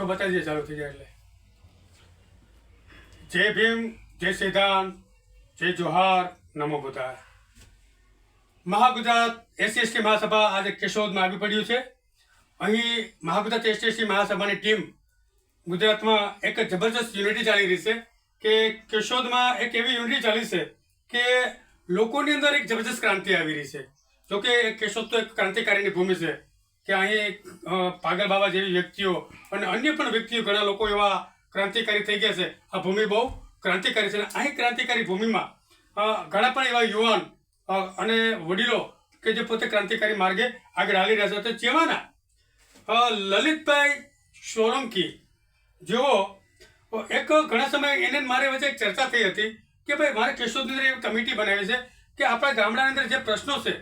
Intro બતાવી દે ચાલુ થઈ જાય એટલે. જય ભીમ, જય સિદ્ધાંત, જય જોહાર, નમો બુદ્ધાય. મહાગુજરાત એસસી મહાસભા આજે કેશોદમાં આવી પડ્યું છે. અહીં મહાગુજરાત એસસી મહાસભાની ટીમ ગુજરાતમાં એક જબરજસ્ત યુનિટી ચાલી રહી છે કે કેશોદમાં એક એવી યુનિટી ચાલી છે કે લોકોની અંદર એક જબરજસ્ત ક્રાંતિ આવી રહી છે. જોકે કેશોદ તો એક ક્રાંતિકારીની ભૂમિ છે કે અહીં પાગલ બાબા જેવી વ્યક્તિઓ અને અન્ય પણ વ્યક્તિઓ ઘણા લોકો એવા ક્રાંતિકારી થઈ ગયા છે. આ ભૂમિ બહુ ક્રાંતિકારી છે. અહીં ક્રાંતિકારી ભૂમિમાં ઘણા પણ એવા યુવાન અને વડીલો કે જે પોતે ક્રાંતિકારી માર્ગે આગળ હાલી રહ્યા છે. તો જેવાના લલિતભાઈ સોલંકી જેઓ એક ઘણા સમય એને મારે વચ્ચે એક ચર્ચા થઈ હતી કે ભાઈ મારે કેશોદની અંદર એવી કમિટી બનાવી છે કે આપણા ગામડાની અંદર જે પ્રશ્નો છે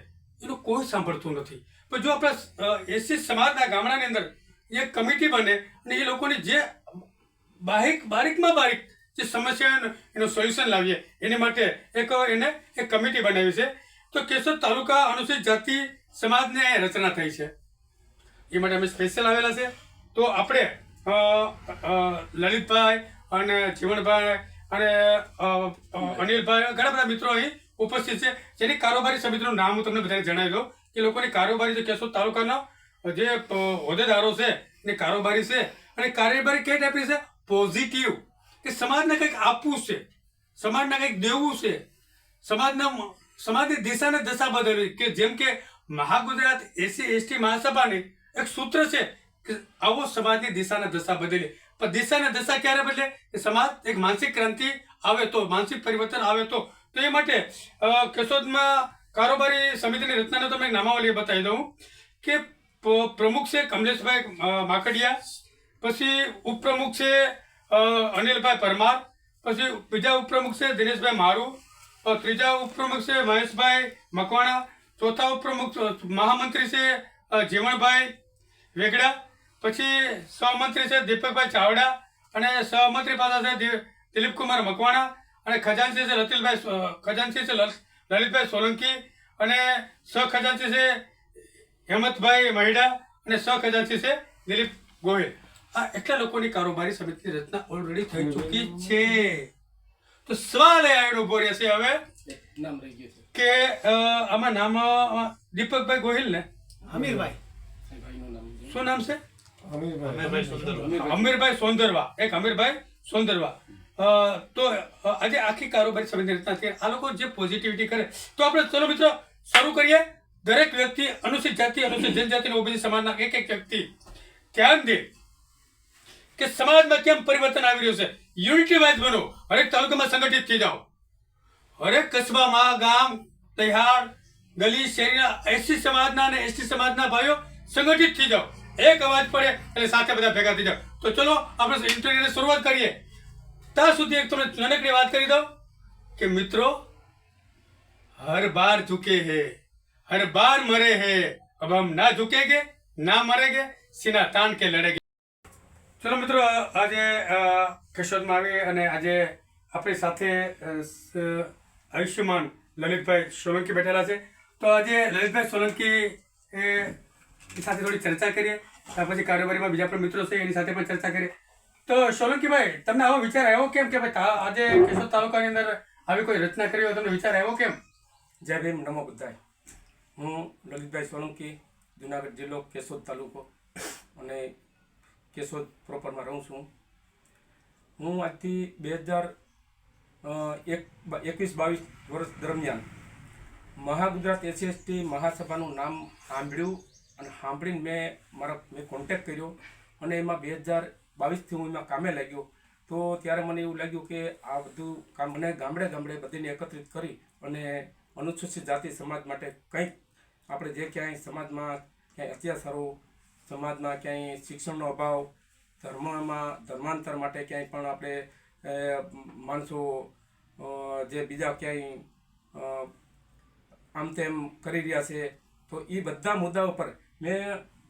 એનું કોઈ સાંભળતું નથી. પણ જો આપણા એસસી સમાજના ગામડાની અંદર એક કમિટી બને અને એ લોકોની જે બારીકમાં બારીક જે સમસ્યા એનું સોલ્યુશન લાવીએ એની માટે એને એક કમિટી બનાવી છે. તો કેશોદ તાલુકા અનુસૂચિત જાતિ સમાજની રચના થઈ છે. એ માટે અમે સ્પેશિયલ આવેલા છે. તો આપણે લલિતભાઈ અને જીવણભાઈ અને અનિલભાઈ ઘણા બધા મિત્રો અહીં ઉપસ્થિત છે. જેની કારોબારી સમિતિનું નામ હું તમને બધાને જણાવી દઉં કે લોકોની કારોબારી જે કેશોદ તાલુકાના જે હોદ્દેદારો છે એની કારોબારી છે. અને કારોબારી કઈ ટાઈપની છે? પોઝિટિવ, કે સમાજને કંઈક આપવું છે, સમાજને કંઈક દેવું છે, સમાજની દિશાને દશા બદલવી. કે જેમ કે મહાગુજરાત એસસી મહાસભાની એક સૂત્ર છે કે આવો સમાજની દિશાને દશા બદલે. પણ દિશાને દશા ક્યારે બદલે? કે સમાજ એક માનસિક ક્રાંતિ આવે તો, માનસિક પરિવર્તન આવે તો. તો એ માટે કેશોદમાં કારોબારી સમિતિની રચનાનો તમને નામાવલી બતાવી દઉં કે પ્રમુખ છે કમલેશભાઈ માકડિયા, પછી ઉપપ્રમુખ છે અનિલભાઈ પરમાર, પછી બીજા ઉપપ્રમુખ છે દિનેશભાઈ મારુ, ત્રીજા ઉપપ્રમુખ છે મહેશભાઈ મકવાણા, ચોથા ઉપપ્રમુખ મહામંત્રી છે જીવણભાઈ વેગડા, પછી સહમંત્રી છે દીપકભાઈ ચાવડા, અને સહમંત્રી પાછા છે દિલીપકુમાર મકવાણા, અને ખજાનચી છે લલિતભાઈ સોલંકી, અને સહખજાનચી છે હેમંતભાઈ મહિડા, અને સહખજાનચી છે દિલીપ ગોહિલ. આ એટલા લોકોની કારોબારી સમિતિની રચના ઓલરેડી થઈ ચૂકી છે. તો સવાલ એ આવીને ઉભો રહેશે હવે કે આમાં નામ દીપકભાઈ ગોહિલ ને અમીરભાઈ, શું નામ છે? અમીરભાઈ સોંદરવા. એક અમીરભાઈ સોંદરવા. તો આજે આખી કારોબારી સમિતિની રચના થઈ. આ લોકો જે પોઝિટિવિટી કરે તો આપણે ચલો મિત્રો શરૂ કરીએ. દરેક વ્યક્તિ અનુસૂચિત જાતિ, અનુસૂચિત જનજાતિ અને ઓબીસી સમાજના એક એક વ્યક્તિ ધ્યાન દે કે સમાજમાં કેમ પરિવર્તન આવી રહ્યું છે. યુનિટી વાઇઝ બનો, હરેક તાલુકામાં સંગઠિત થઈ જાઓ, હરેક કસ્બામાં, ગામ, તહેવાર, ગલી, શેરીના એસસી સમાજના અને એસટી સમાજના ભાઈઓ સંગઠિત થઈ જાઓ. એક અવાજ પડે એટલે સાથે બધા ભેગા થઈ જાઓ. તો ચલો આપણે ઇન્ટરવ્યુની શરૂઆત કરીએ. ત્યાં સુધી એક તમને નાનકડી વાત કરી દઉં કે મિત્રો, હર બાર ઝુકે હે, હર બાર મરે હે, अब हम ना झुकेंगे ना मरेंगे, सीना तान के लड़ेंगे. ચલો મિત્રો, આજે કેશોદમાં આવી અને આજે આપણી સાથે આયુષ્યમાન લલિતભાઈ સોલંકી બેઠેલા છે. તો આજે લલિતભાઈ સોલંકી સાથે થોડી ચર્ચા કરીએ. ત્યાર પછી કારોબારીમાં બીજા પણ મિત્રો છે એની સાથે પણ ચર્ચા કરીએ. તો સોલંકીભાઈ, તમને આવો વિચાર આવ્યો કેમ કે ભાઈ આજે કેશોદ તાલુકાની અંદર આવી કોઈ રચના કરી હોય, તમને વિચાર આવ્યો કેમ? જય ભીમ, નમો બુદ્ધાય. હું લલિતભાઈ સોલંકી, જુનાગઢ જિલ્લો, કેશોદ તાલુકો અને કેશોદ પ્રોપરમાં રહું છું. હું આજથી 2021-22 વર્ષ દરમિયાન મહાગુજરાત એસસી મહાસભાનું નામ સાંભળ્યું અને સાંભળીને મેં કોન્ટેક્ટ કર્યો અને એમાં 2022થી હું એમાં કામે લાગ્યો. તો ત્યારે મને એવું લાગ્યું કે આ બધું કામ મને ગામડે ગામડે બધીને એકત્રિત કરી અને અનુસૂચિત જાતિ સમાજ માટે કંઈક આપણે જે ક્યાંય સમાજમાં ક્યાંય અત્યાચારો, સમાજમાં ક્યાંય શિક્ષણનો અભાવ, ધર્માંતર માટે ક્યાંય પણ આપણે માણસો જે બીજા ક્યાંય આમ તેમ કરી રહ્યા છે, તો એ બધા મુદ્દાઓ પર મેં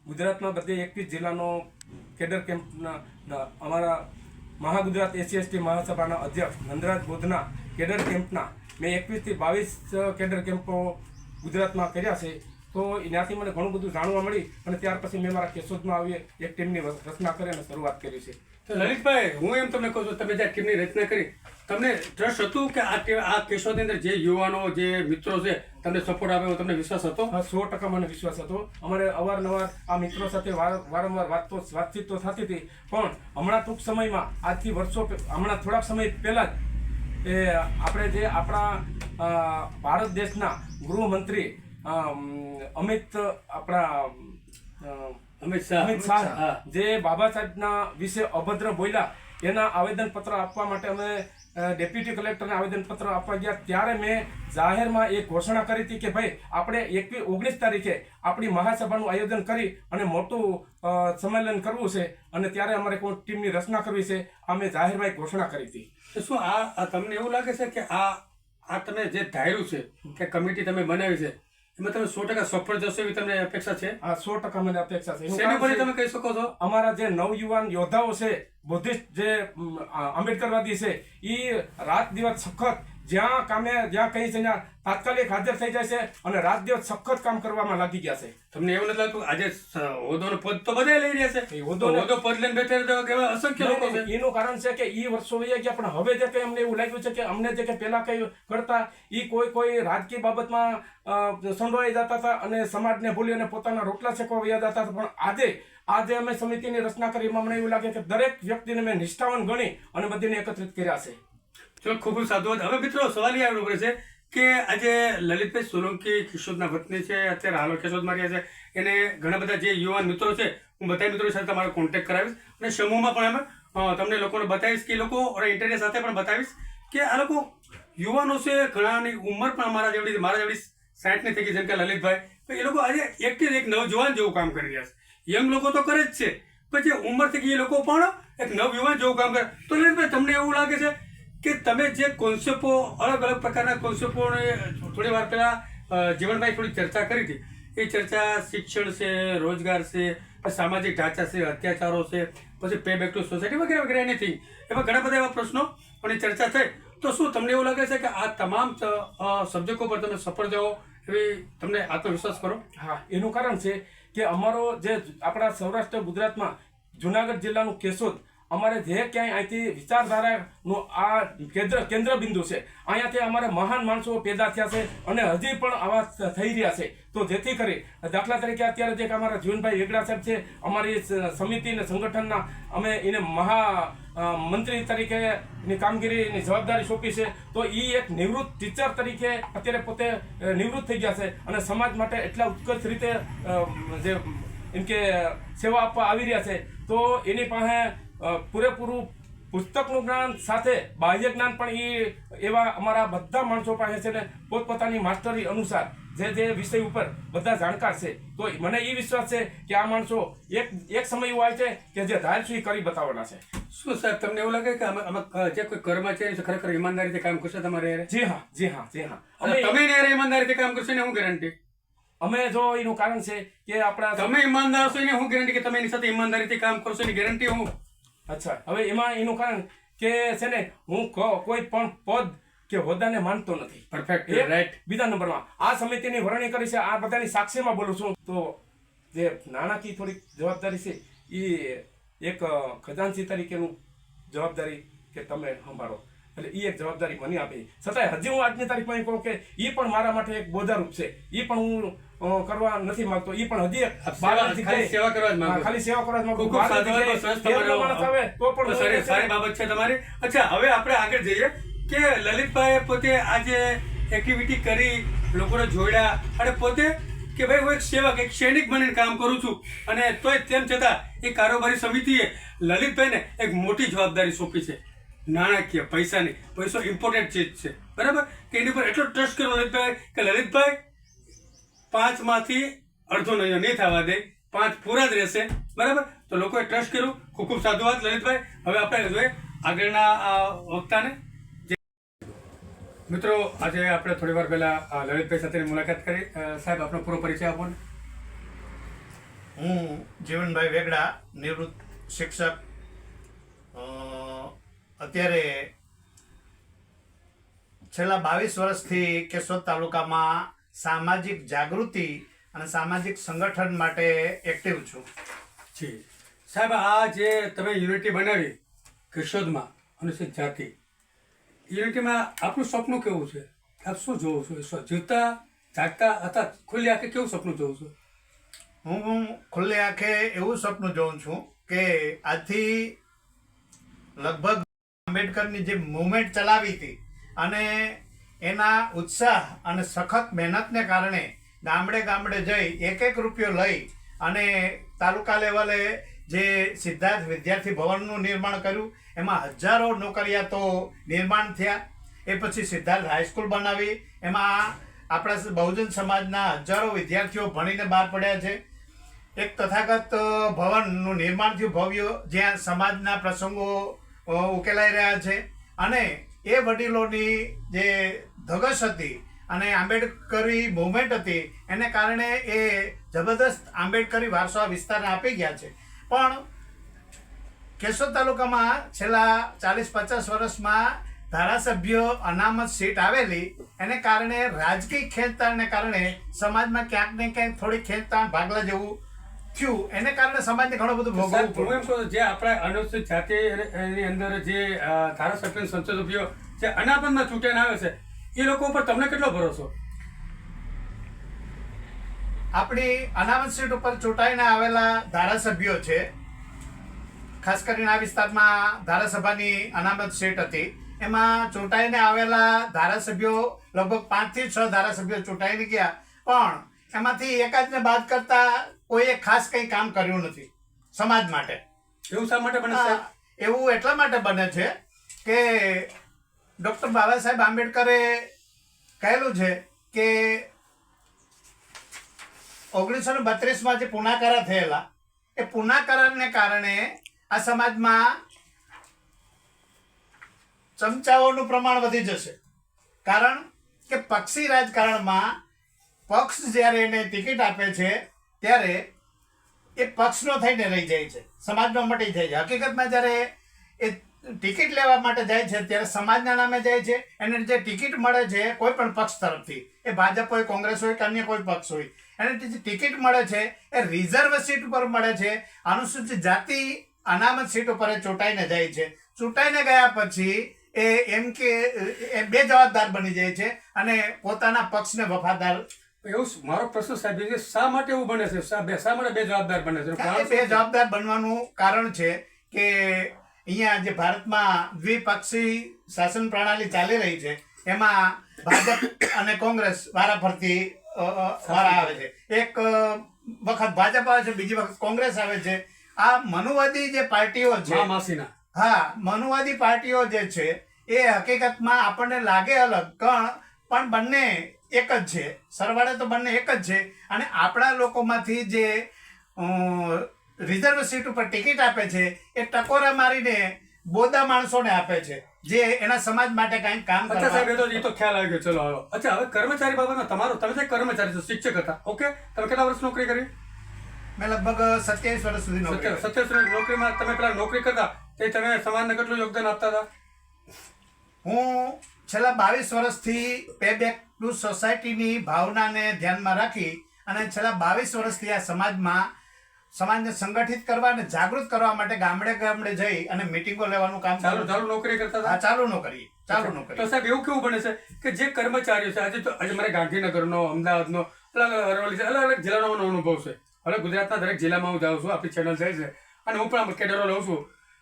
ગુજરાતમાં બધે 21 જિલ્લાનો કેડર કેમ્પના અમારા મહાગુજરાત એસસી મહાસભાના અધ્યક્ષ નંદરાજ બોધના કેડર કેમ્પના મેં 21 થી 22 કેડર કેમ્પો ગુજરાતમાં કર્યા છે. તો એનાથી મને ઘણું બધું જાણવા મળી અને ત્યાર પછી મેં મારા કેશોદમાં આવી એક ટીમની રચના કરી અને શરૂઆત કરી છે. તો લલિતભાઈ, હું એમ તમને કહું છું, તમે જે ટીમની રચના કરી, તમને ટ્રસ્ટ હતું કે આ કેશોદની અંદર જે યુવાનો, જે મિત્રો છે, તમને સપોર્ટ આપ્યો, તમને વિશ્વાસ હતો? હા, 100% મને વિશ્વાસ હતો. અમારે અવારનવાર આ મિત્રો સાથે વારંવાર વાતચીત તો થતી હતી, પણ હમણાં ટૂંક સમયમાં આજથી હમણાં થોડાક સમય પહેલા જ આપણે જે આપણા ભારત દેશના ગૃહમંત્રી અમિત શાહ જે બાબા સાહેબના વિશે અભદ્ર બોલ્યા એના આવેદનપત્ર આપવા માટે અમે ડેપ્યુટી કલેક્ટરને આવેદનપત્ર આપવા ગયા, ત્યારે મેં જાહેરમાં એક ઘોષણા કરી હતી કે ભાઈ આપણે 19 તારીખે આપણી મહાસભાનું આયોજન કરી અને મોટું સંમેલન કરવું છે અને ત્યારે અમારે કોઈ ટીમની રચના કરવી છે. આ મેં જાહેરમાં એક ઘોષણા કરી હતી. તો શું આ તમને એવું લાગે છે કે આ તમે જે ધાર્યું છે કે કમિટી તમે બનાવી છે એમાં તમે 100% સફળ જશો એવી તમને અપેક્ષા છે? હા, 100% મને અપેક્ષા છે. શેના પર તમે કહી શકો છો? અમારા જે નવયુવાન યોદ્ધાઓ છે, બુદ્ધિસ્ટ જે આંબેડકરવાદી છે, એ રાત દિવસ સખત જ્યાં કઈ છે ત્યાં તાત્કાલિક હાજર થઈ જાય છે અને રાત દિવસ સખત કામ કરવામાં લાગી ગયા છે. તમને એવું નથી લાગતું આજે હોદ્દોનો પદ તો બધા લઈ રહ્યા છે, હોદ્દો પદ લઈને બેઠા એવા અસંખ્ય લોકો છે? એનું કારણ છે કે એ વર્ષો વહી ગયા, પણ હવે જે કઈ અમને એવું લાગ્યું છે કે અમને જે કઈ પહેલા કઈ કરતા એ કોઈ રાજકીય બાબતમાં સંડોવાઈ જતા હતા અને સમાજને ભૂલી અને પોતાના રોટલા શેકવા વયા જતા હતા. પણ આજે અમે સમિતિની રચના કરી, એમાં મને એવું લાગે કે દરેક વ્યક્તિને મેં નિષ્ઠાવાન ગણી અને બધીને એકત્રિત કર્યા છે. ચલો, ખૂબ ખૂબ સાધુવાદ. હવે મિત્રો સવાલ એ આવ્યો છે કે આજે લલિતભાઈ સોલંકી કેશોદના વતની છે, અત્યારે હાલ કેશોદમાં રહ્યા છે, એને ઘણા બધા જે યુવાન મિત્રો છે, હું બધા મિત્રો સાથે તમારો કોન્ટેક્ટ કરાવીશ અને સમૂહમાં પણ અમે તમને લોકોને બતાવીશ કે લોકો ઇન્ટરનેટ સાથે પણ બતાવીશ કે આ લોકો યુવાનો છે, ઘણાની ઉંમર પણ મારા જેવડી 60ની થઈ ગઈ, જેમ કે લલિતભાઈ, એ લોકો આજે એક નવજવાન જેવું કામ કરી રહ્યા છે. યંગ લોકો તો કરે જ છે, પછી ઉંમર થઈ ગઈ એ લોકો પણ એક નવયુવાન જેવું કામ કરે. તો લલિતભાઈ, તમને એવું લાગે છે કે તમે જે કોન્સેપ્ટો, અલગ અલગ પ્રકારના કોન્સેપ્ટોને થોડી વાર પહેલા જીવનભાઈ થોડી ચર્ચા કરી હતી, એ ચર્ચા શિક્ષણ છે, રોજગાર છે, સામાજિક ઢાંચા છે, અત્યાચારો છે, પછી પે બેક ટુ સોસાયટી વગેરે વગેરે એનીથિંગ, એમાં ઘણા બધા એવા પ્રશ્નો અને ચર્ચા થઈ. તો શું તમને એવું લાગે છે કે આ તમામ સબ્જેક્ટો પર તમે સફળ જાઓ એવી તમને આત્મવિશ્વાસ કરો? હા, એનું કારણ છે કે અમારો જે આપણા સૌરાષ્ટ્ર ગુજરાતમાં જુનાગઢ જિલ્લાનું કેશોદ, અમારે જે ક્યાંય અહીંથી વિચારધારાનું આ કેન્દ્ર બિંદુ છે, અહીંયાથી અમારે મહાન માણસો પેદા થયા છે અને હજી પણ આવા થઈ રહ્યા છે. તો જેથી કરી દાખલા તરીકે અત્યારે જે અમારા જીવનભાઈ વેગડા સાહેબ છે, અમારી સમિતિ અને સંગઠનના અમે એને મંત્રી તરીકેની કામગીરીની જવાબદારી સોંપી છે. તો એ એક નિવૃત્ત ટીચર તરીકે અત્યારે પોતે નિવૃત્ત થઈ ગયા છે અને સમાજ માટે એટલા ઉત્કૃષ્ટ રીતે જે એમ કે સેવા આપવા આવી રહ્યા છે. તો એની પાસે પૂરેપૂરું પુસ્તકનું જ્ઞાન સાથે બાહ્ય જ્ઞાન પણ એવા અમારા બધા માણસો પાસે છે ને પોતપોતાની માસ્ટરી અનુસાર જે વિષય ઉપર બધા જાણકાર છે. તો મને એ વિશ્વાસ છે કે આ માણસો એક સમય એવો આવે છે કે જે ધારશું એ કરી બતાવવાના છે. શું સાહેબ, તમને એવું લાગે કે આમાં જે કોઈ કર્મચારી છે ખરેખર ઈમાનદારીથી કામ કરશે તમારે? જી હા. તમે ઈમાનદારીથી કામ કરશો ને હું ગેરંટી? અમે જો એનું કારણ છે કે આપણા તમે ઈમાનદાર છો ને હું ગેરંટી કે તમે એની સાથે ઈમાનદારીથી કામ કરશો એની ગેરંટી હું? અચ્છા, હવે એમાં એનું કારણ કે છે ને હું કોઈ પણ પદ કે હોદ્દાને માનતો નથી. Perfect, right. બીજા નંબરમાં આ સમિતિની વરણી કરી છે, આ બધાની સાક્ષીમાં બોલું છું. તો જે નાણાકીય થોડીક જવાબદારી છે એ એક ખજાનચી તરીકેનું જવાબદારી કે તમે સંભાળો, એટલે એ એક જવાબદારી મને આપી. છતાંય હજી હું આજની તારીખમાં એમ કહું કે એ પણ મારા માટે એક બોજારૂપ છે. એ પણ હું કરવા નથી માંગતો. એ પણ હજી ખાલી સેવા કરવા જ માંગુ. ખાલી સેવા કરવા જ માંગુ. ખૂબ સારી બાબત છે તમારી. અચ્છા, હવે આપણે આગળ જઈએ કે લલિતભાઈ પોતે આજે એક્ટિવિટી કરી, લોકોને જોડ્યા અને પોતે કે ભાઈ હું એક સેવક, એક સૈનિક બનીને કામ કરું છું, અને તોય તેમ છતાં એ કારોબારી સમિતિએ લલિતભાઈને એક મોટી જવાબદારી સોંપી છે, નાણાકીય પૈસાની. પૈસો ઇમ્પોર્ટન્ટ ચીજ છે, બરાબર? કે એની પર એટલો ટ્રસ્ટ કર્યો લલિતભાઈ કે લલિતભાઈ 5માંથી અડધો નહીં થવા દે, 5 પૂરા જ રહેશે, બરાબર? તો લોકોએ ટ્રસ્ટ કર્યું. ખૂબ ખૂબ સાધુવાદ લલિતભાઈ. હવે આપણે જોઈએ આગળના વક્તાને. મિત્રો, આજે આપણે થોડી વાર પહેલા લલિતભાઈ સાથેની મુલાકાત કરી. સાહેબ, આપનો પૂરો પરિચય આપો ને. હું જીવનભાઈ વેગડા, નિવૃત્ત શિક્ષક. અત્યારે છેલ્લા 22 વર્ષથી કેશોદ તાલુકામાં સામાજિક જાગૃતિ અને સામાજિક સંગઠન માટે એક્ટિવ છું. જી સાહેબ, આ જે તમે યુનિટી બનાવી કેશોદમાં અનુસૂચિત જાતિ યુનિટીમાં આપનું સપનું કેવું છે? આપ શું જોવો છો? જીવતા જાગતા હતા ખુલ્લી આંખે કેવું સપનું જોવો છો? હું ખુલ્લે આંખે એવું સપનું જોઉં છું કે આજથી લગભગ આંબેડકરની જે મુવમેન્ટ ચલાવી હતી અને એના ઉત્સાહ અને સખત મહેનતને કારણે ગામડે ગામડે જઈ એક એક રૂપિયો લઈ અને તાલુકા લેવલે જે સિદ્ધાર્થ વિદ્યાર્થી ભવનનું નિર્માણ કર્યું, એમાં હજારો નોકરિયાતો નિર્માણ થયા. એ પછી સિદ્ધાર્થ હાઈસ્કૂલ બનાવી, એમાં આપણા બહુજન સમાજના હજારો વિદ્યાર્થીઓ ભણીને બહાર પડ્યા છે. એક તથાગત ભવનનું નિર્માણ થયું ભવ્ય, જ્યાં સમાજના પ્રસંગો ઉકેલાઈ રહ્યા છે. અને એ વડીલોની જે ધગશ હતી અને આંબેડકરી મુવમેન્ટ હતી એને કારણે એ જબરદસ્ત આંબેડકરી વારસો આ વિસ્તારને આપી ગયા છે. પણ કેશોદ તાલુકામાં છેલ્લા 40-50 વર્ષમાં ધારાસભ્ય અનામત સીટ આવેલી, એને કારણે રાજકીય ખેંચતાણને કારણે સમાજમાં ક્યાંક ને ક્યાંક થોડી ખેંચતાણ ભાગલા જેવું થયું. એને કારણે સમાજને ઘણું બધું ભોગવવું સાહેબ, હું એમ પડ્યું. કહું છું, જે આપણા અનુસૂચિત જાતિની અંદર જે ધારાસભ્ય સંસદ સભ્યો જે અનામતમાં ચૂંટાઈને આવે છે એ લોકો ઉપર તમને કેટલો ભરોસો? આપણી અનામત સીટ ઉપર ચૂંટાઈને આવેલા ધારાસભ્યો છે, ખાસ કરીને આ વિસ્તારમાં ધારાસભાની અનામત સીટ હતી, એમાં ચૂંટાઈને આવેલા ધારાસભ્યો લગભગ 5 થી 6 ધારાસભ્યો ચૂંટાઈને ગયા, પણ એમાંથી એકાદને બાદ કરતા કોઈએ ખાસ કંઈ કામ કર્યું નથી સમાજ માટે. એવું શા માટે બને સાહેબ? એવું એટલા માટે બને છે કે ડૉક્ટર બાબા સાહેબ આંબેડકરે કહેલું છે કે 1932માં જે પુના કરાર થયેલા, એ પુના કરારને કારણે આ સમાજમાં ચમચાઓનું પ્રમાણ વધી જશે. કારણ કે પક્ષી રાજકારણમાં પક્ષ જ્યારે એને ટિકિટ આપે છે ત્યારે એ પક્ષનો થઈને રહી જાય છે, સમાજનો મટી જાય છે. હકીકતમાં જ્યારે એ ટિકિટ લેવા માટે જાય છે ત્યારે સમાજના નામે જાય છે. એને જે ટિકિટ મળે છે કોઈ પણ પક્ષ તરફથી, એ ભાજપ હોય, કોંગ્રેસ હોય કે અન્ય કોઈ પક્ષ હોય, એને જે ટિકિટ મળે છે એ રિઝર્વ સીટ ઉપર મળે છે. અનુસૂચિત જાતિ અનામત સીટ ઉપર એ ચૂંટાઈને જાય છે. ચૂંટાઈને ગયા પછી એ એમ કે એ બે જવાબદાર બની જાય છે અને પોતાના પક્ષને વફાદાર. એવું મારો પ્રશ્ન સાહેબ એ છે, શા માટે એવું બને છે? શા માટે બે જવાબદાર બને છે? એ બે જવાબદાર બનવાનું કારણ છે કે અહીંયા જે ભારતમાં દ્વિપક્ષી શાસન પ્રણાલી ચાલી રહી છે, એમાં ભાજપ અને કોંગ્રેસ વારાફરતી વારા આવે છે. એક વખત ભાજપ આવે છે, બીજી વખત કોંગ્રેસ આવે છે. આ મનુવાદી જે પાર્ટીઓ છે, માસીના મનુવાદી પાર્ટીઓ જે છે એ હકીકતમાં આપણને લાગે અલગ, પણ બંને એક જ છે. સરવાળે તો બંને એક જ છે. અને આપણા લોકોમાંથી જે રિઝર્વ સીટ ઉપર ટિકિટ આપે છે એ ટકોરા મારીને બોદા માણસોને આપે છે, જે એના સમાજ માટે કંઈક કામ કરે. અચ્છા સાહેબ, એ તો ખ્યાલ આવી ગયો. ચલો આવ્યો. અચ્છા, હવે કર્મચારી બાબતમાં તમારો, તમે જે કર્મચારી છો, શિક્ષક હતા, ઓકે, તમે કેટલા વર્ષ નોકરી કરી? મેં લગભગ 27 વર્ષ સુધી નોકરી કરી. 27 વર્ષ નોકરીમાં તમે પેલા નોકરી કરતા તે તમે સમાજને કેટલું યોગદાન આપતા હતા? હું છેલ્લા 22 વર્ષથી પે બેક ટુ સોસાયટીની ભાવનાને ધ્યાનમાં રાખી અને છેલ્લા 22 વર્ષથી આ સમાજને સંગઠિત કરવા અને જાગૃત કરવા માટે ગામડે ગામડે જઈ અને મીટિંગો લેવાનું કામ ચાલુ નોકરી કરતા હતા? ચાલુ નોકરી. તો સાહેબ એવું કેવું બને છે કે જે કર્મચારીઓ છે, આજે મારે ગાંધીનગરનો, અમદાવાદનો, અલગ અલગ જિલ્લાનો અનુભવ છે. હવે ગુજરાતના દરેક જિલ્લામાં હું જાઉં છું, આપણી ચેનલ જાય છે અને હું પણ કેડરો લઉં છું.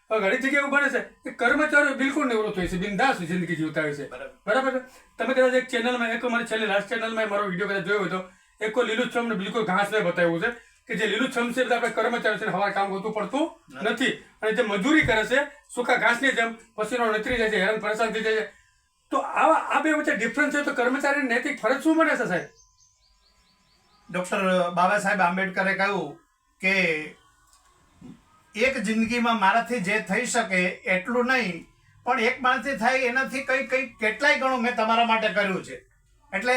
ઘણી જગ્યાએ એવું બને છે કે કર્મચારીઓ બિલકુલ નિવૃત્ત હોય છે, બિંદાસ જિંદગી જીવતા હોય છે. બરાબર છે? તમે કદાચ એક ચેનલમાં, એક મારી છેલ્લી લાસ્ટ ચેનલમાં મારો વિડીયો કદાચ જોયો હતો, એક લીલુંછમ ને બિલકુલ ઘાસ ને બતાવ્યું છે કે જે લીલુંછમ છે આપણે કર્મચારીઓ છે હવા કામ હોતું પડતું નથી, અને જે મજૂરી કરે છે સૂકા ઘાસની જેમ પસીનો નતરી જાય છે, હેરાન પરેશાન થઈ જાય છે. તો આ બે વચ્ચે ડિફરન્સ છે, તો કર્મચારીની નૈતિક ફરજ શું બને છે સાહેબ? ડૉક્ટર બાબા સાહેબ આંબેડકરે કહ્યું કે એક જિંદગીમાં મારાથી જે થઈ શકે એટલું નહીં, પણ એક માણસથી થાય એનાથી કંઈ કેટલાય ગણું મેં તમારા માટે કર્યું છે. એટલે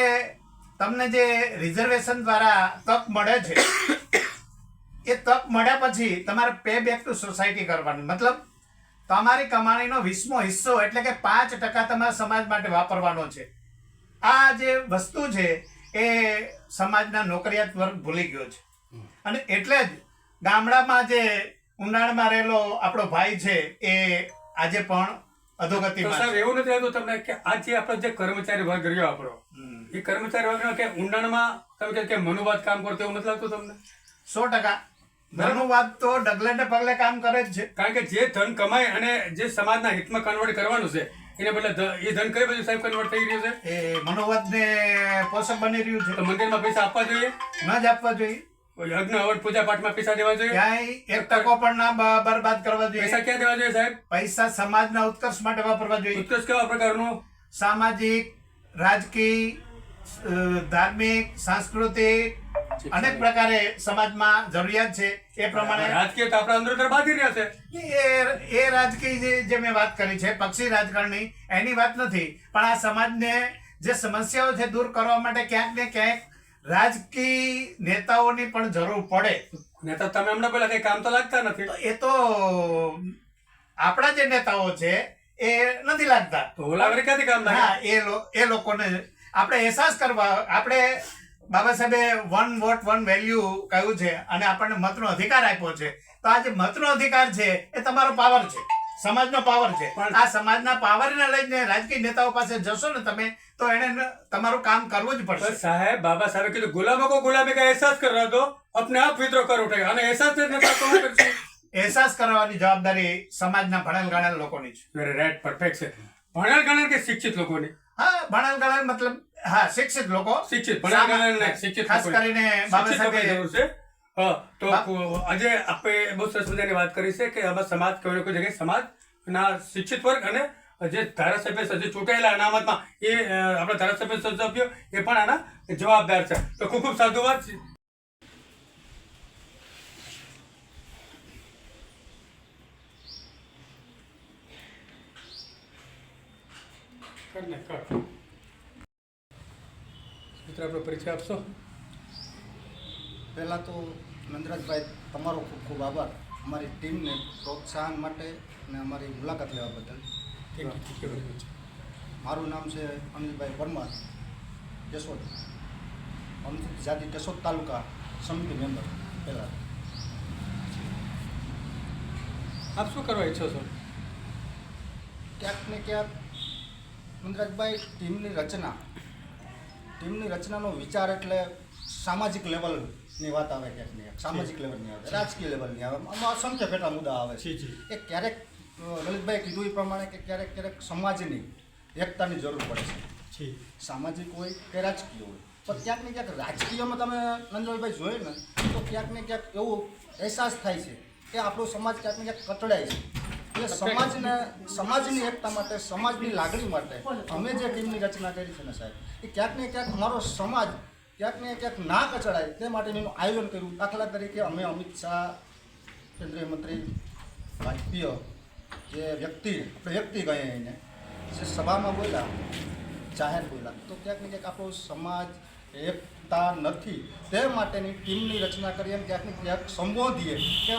તમને જે રિઝર્વેશન દ્વારા તક મળે છે, એ તક મળ્યા પછી તમારે પે બેક ટુ સોસાયટી કરવાની, મતલબ તમારી કમાણીનો 20મો હિસ્સો એટલે કે 5% તમારા સમાજ માટે વાપરવાનો છે. આ જે વસ્તુ છે એ સમાજના નોકરિયાત વર્ગ ભૂલી ગયો છે. અને એટલે જ ગામડામાં જે ઊંડાણમાં રહેલો આપણો ભાઈ છે એ આજે પણ તો અધોગતિમાં સાહેબ છે. એવું નથી આવતું તમને કે આ જે આપણો જે કર્મચારી વર્ગ રહ્યો આપણો એ કર્મચારી વર્ગનો કે ઊંડાણમાં તમે કહો કે મનોવાદ કામ કરતો એવું નથી લાગતું તમને? 100% ધનુવાદ તો ડગલે ને પગલે કામ કરે જ છે. કારણ કે જે ધન કમાય અને જે સમાજના હિતમાં કન્વર્ટ કરવાનું છે એને બદલે એ ધન કઈ બાજુ સાહેબ કન્વર્ટ થઈ રહ્યું છે? એ મનોવાદને પોષક બની રહ્યું છે. તો મંદિરમાં પૈસા આપવા જોઈએ, ન જ આપવા જોઈએ. યજ્ઞ હવન પૂજા પાઠમાં પૈસા દેવા જોઈએ. ક્યાંય એક ટકો પણ ના બરબાદ કરવા પૈસા જોઈએ. ક્યાં દેવા જોઈએ સાહેબ? પૈસા સમાજના ઉત્કર્ષ માટે વાપરવા જોઈએ. ઉત્કર્ષ કેવા પ્રકારનું? સામાજિક, રાજકીય, ધાર્મિક, સાંસ્કૃતિક અનેક પ્રકારે સમાજમાં જરૂરિયાત છે એ પ્રમાણે રાજકીય તો આપણા અંદર બાંધી રહ્યા છે. એ રાજકીય જે મેં વાત કરી છે પક્ષી રાજકારણની એની વાત નથી, પણ આ સમાજને જે સમસ્યાઓ છે દૂર કરવા માટે ક્યાંક ને ક્યાંક રાજકીય નેતાઓની પણ જરૂર પડે. નેતા તમે હમણાં પેલા કઈ કામ તો લાગતા નથી. તો એ તો આપણા જે નેતાઓ છે એ નથી લાગતા. તો ઓલા વગેરે ક્યાંથી કામ લાગે? હા, એ લોકોને આપણે અહેસાસ કરવા, આપણે બાબા સાહેબે 1 વોટ 1 વેલ્યુ કહ્યું છે અને આપણને મતનો અધિકાર આપ્યો છે. તો આ જે મતનો અધિકાર છે એ તમારો પાવર છે, સમાજનો પાવર છે. પણ આ સમાજના પાવરને લઈને રાજકીય નેતાઓ પાસે જશો ને તમે તો એને તમારું કામ કરવું જ पर પડશે. साहब बाबा साहब कह गुलामों को गुलामी का एहसास कर रहा दो, अपने आप विद्रोह कर उठेगा અને एहसास જ નથી તો શું કરશે? અહેસાસ કરવાની જવાબદારી સમાજના ભણેલ ગણેલ લોકોની છે. વેરી રાઈટ, પરફેક્ટ છે. ભણેલ ગણેલ કે શિક્ષિત લોકોની? હા, ભણેલ ગણેલ મતલબ હા શિક્ષિત લોકો. શિક્ષિત ભણેલ ગણેલ ને શિક્ષિત ખાસ લોકોની. કરીને બાબા શિક્ષિત લોકોની સાહેબે જરૂર છે. હા, તો આજે આપણે બહુ સરસ મજાની વાત કરી છે કે આમાં સમાજ કોઈ ને કોઈ જગ્યાએ સમાજના શિક્ષિત વર્ગ અને જે ધારાસભ્ય છે, જે ચૂંટાયેલા અનામતમાં એ આપણા ધારાસભ્ય સભ્યો એ પણ આના જવાબદાર છે. તો ખૂબ ખૂબ સાધુવાદ. મિત્ર આપણો પરિચય આપશો? પહેલાં તો નંદરાજભાઈ તમારો ખૂબ ખૂબ આભાર અમારી ટીમને પ્રોત્સાહન માટે અને અમારી મુલાકાત લેવા બદલ. મારું નામ છે અનિલભાઈ પરમાર, કેશોદ, અનુસૂચિત જાતિ કેશોદ તાલુકા સમિતિ મેમ્બર. પહેલાં આપ શું કરવા ઈચ્છો છો? ક્યાંક ને ક્યાંક નંદરાજભાઈ ટીમની રચનાનો વિચાર એટલે સામાજિક લેવલની વાત આવે, ક્યાંક ને ક્યાંક સામાજિક લેવલની આવે, રાજકીય લેવલની આવે, આમાં અસંખ્ય પેટા મુદ્દા આવે છે. કે ક્યારેક લલિતભાઈ કીધું એ પ્રમાણે કે ક્યારેક સમાજની એકતાની જરૂર પડે છે, સામાજિક હોય કે રાજકીય હોય. પણ ક્યાંક ને ક્યાંક રાજકીયમાં તમે નંદરાજભાઈ જોઈએ ને તો ક્યાંક ને ક્યાંક એવો અહેસાસ થાય છે કે આપણો સમાજ ક્યાંક ને ક્યાંક કચડાય છે. એટલે સમાજની એકતા માટે, સમાજની લાગણી માટે અમે જે ટીમની રચના કરી છે ને સાહેબ, એ ક્યાંક ને ક્યાંક અમારો સમાજ ક્યાંક ને ક્યાંક ના કચડાય તે માટેનું આયોજન કર્યું. દાખલા તરીકે અમે અમિત શાહ, કેન્દ્રીય મંત્રી વાજપેયી, જે વ્યક્તિ કહીએ એને, જે સભામાં બોલ્યા, જાહેર બોલ્યા, તો ક્યાંક ને ક્યાંક આપણો સમાજ એકતા નથી તે માટેની ટીમની રચના કરી અને ક્યાંક ને ક્યાંક સંબોધીએ કે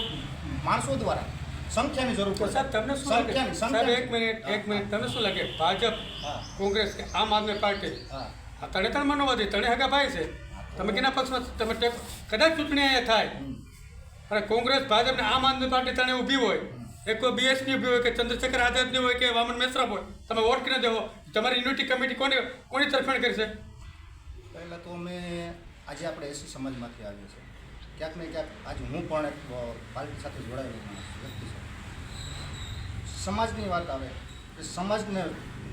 માણસો દ્વારા સંખ્યાની જરૂર તો પડે. સાહેબ તમને શું લાગે? સાહેબ એક મિનિટ તમને શું લાગે? ભાજપ, હા. કોંગ્રેસ કે આમ આદમી પાર્ટી હા, આ ત્રણે માનવવાદી, ત્રણે હગા ભાઈ છે. તમે કેના પક્ષમાં તમે કદાચ ચૂંટણી અહીંયા થાય અને કોંગ્રેસ, ભાજપ ને આમ આદમી પાર્ટી ત્રણે ઊભી હોય, એક કોઈ બીએસપી ઊભી હોય કે ચંદ્રશેખર આઝાદની હોય કે વામન મેશ્રાપ હોય, તમે વોટ કરીને દેવો, તમારી યુનિટી કમિટી કોની તરફેણ કરશે? પહેલાં તો અમે આજે આપણે એસી સમાજમાંથી આવીએ છીએ. ક્યાંક ને ક્યાંક આજે હું પણ એક પાર્ટી સાથે જોડાયેલો વ્યક્તિ છું. સમાજની વાત આવે કે સમાજને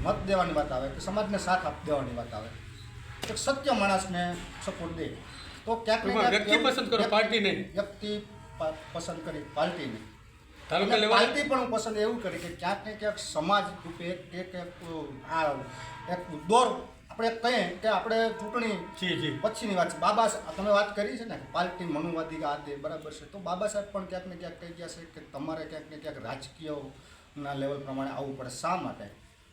મત દેવાની વાત આવે કે સમાજને સાથ દેવાની વાત આવે, એક સત્ય માણસને સપોર્ટ દે તો ક્યાંક ને ક્યાંક વ્યક્તિ પસંદ કરો, પાર્ટી નહીં. વ્યક્તિ પસંદ કરી, પાર્ટી નહીં. તાલુકા અને લેવલ પાર્ટી પણ હું પસંદ એવું કરી કે ક્યાંક ને ક્યાંક સમાજ રૂપે એક દોર આપણે કહીએ કે આપણે ચૂંટણી જી પછીની વાત છે. બાબા તમે વાત કરી છે ને પાર્ટી મનુવાદી આ તે બરાબર છે, તો બાબા સાહેબ પણ ક્યાંક ને ક્યાંક કહી ગયા છે કે તમારે ક્યાંક ને ક્યાંક રાજકીયના લેવલ પ્રમાણે આવવું પડે. શા માટે?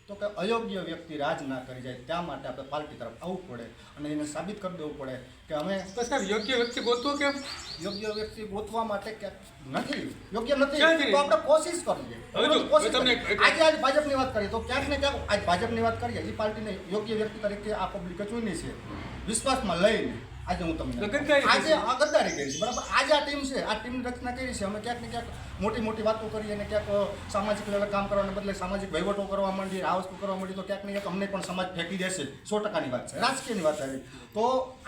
તો કે અયોગ્ય વ્યક્તિ રાજ ના કરી જાય ત્યાં માટે આપણે પાર્ટી તરફ આવવું પડે અને એને સાબિત કરી દેવું પડે કે અમે તો સાહેબ યોગ્ય વ્યક્તિ ગોતવો કેમ? યોગ્ય વ્યક્તિ ગોતવા માટે ક્યાંક નથી, યોગ્ય નથી ક્યાં નથી? તો આપણે કોશિશ કરીએ. હવે જો, કોશિશ તમને કરીએ. આજે ભાજપની વાત કરીએ તો ક્યાંક ને ક્યાંક આજ ભાજપની વાત કરીએ, એ પાર્ટીને યોગ્ય વ્યક્તિ તરીકે આ પબ્લિકે ચૂની છે વિશ્વાસમાં લઈને, આજે હું તમને તો ગદ્દારી આજે આ ગદ્દારી કરી છે, બરાબર. આજે આ ટીમ છે, આ ટીમની રચના કરી છે. અમે ક્યાંક ને ક્યાંક મોટી મોટી વાતો કરી અને ક્યાંક સામાજિક લેવલે કામ કરવાને બદલે સામાજિક વહીવટો કરવા માંડી, આ વસ્તુ કરવા માંડી, તો ક્યાંક ને ક્યાંક અમને પણ સમાજ ફેંકી દેશે. 100%ની વાત છે, રાજકીયની વાત આવી. તો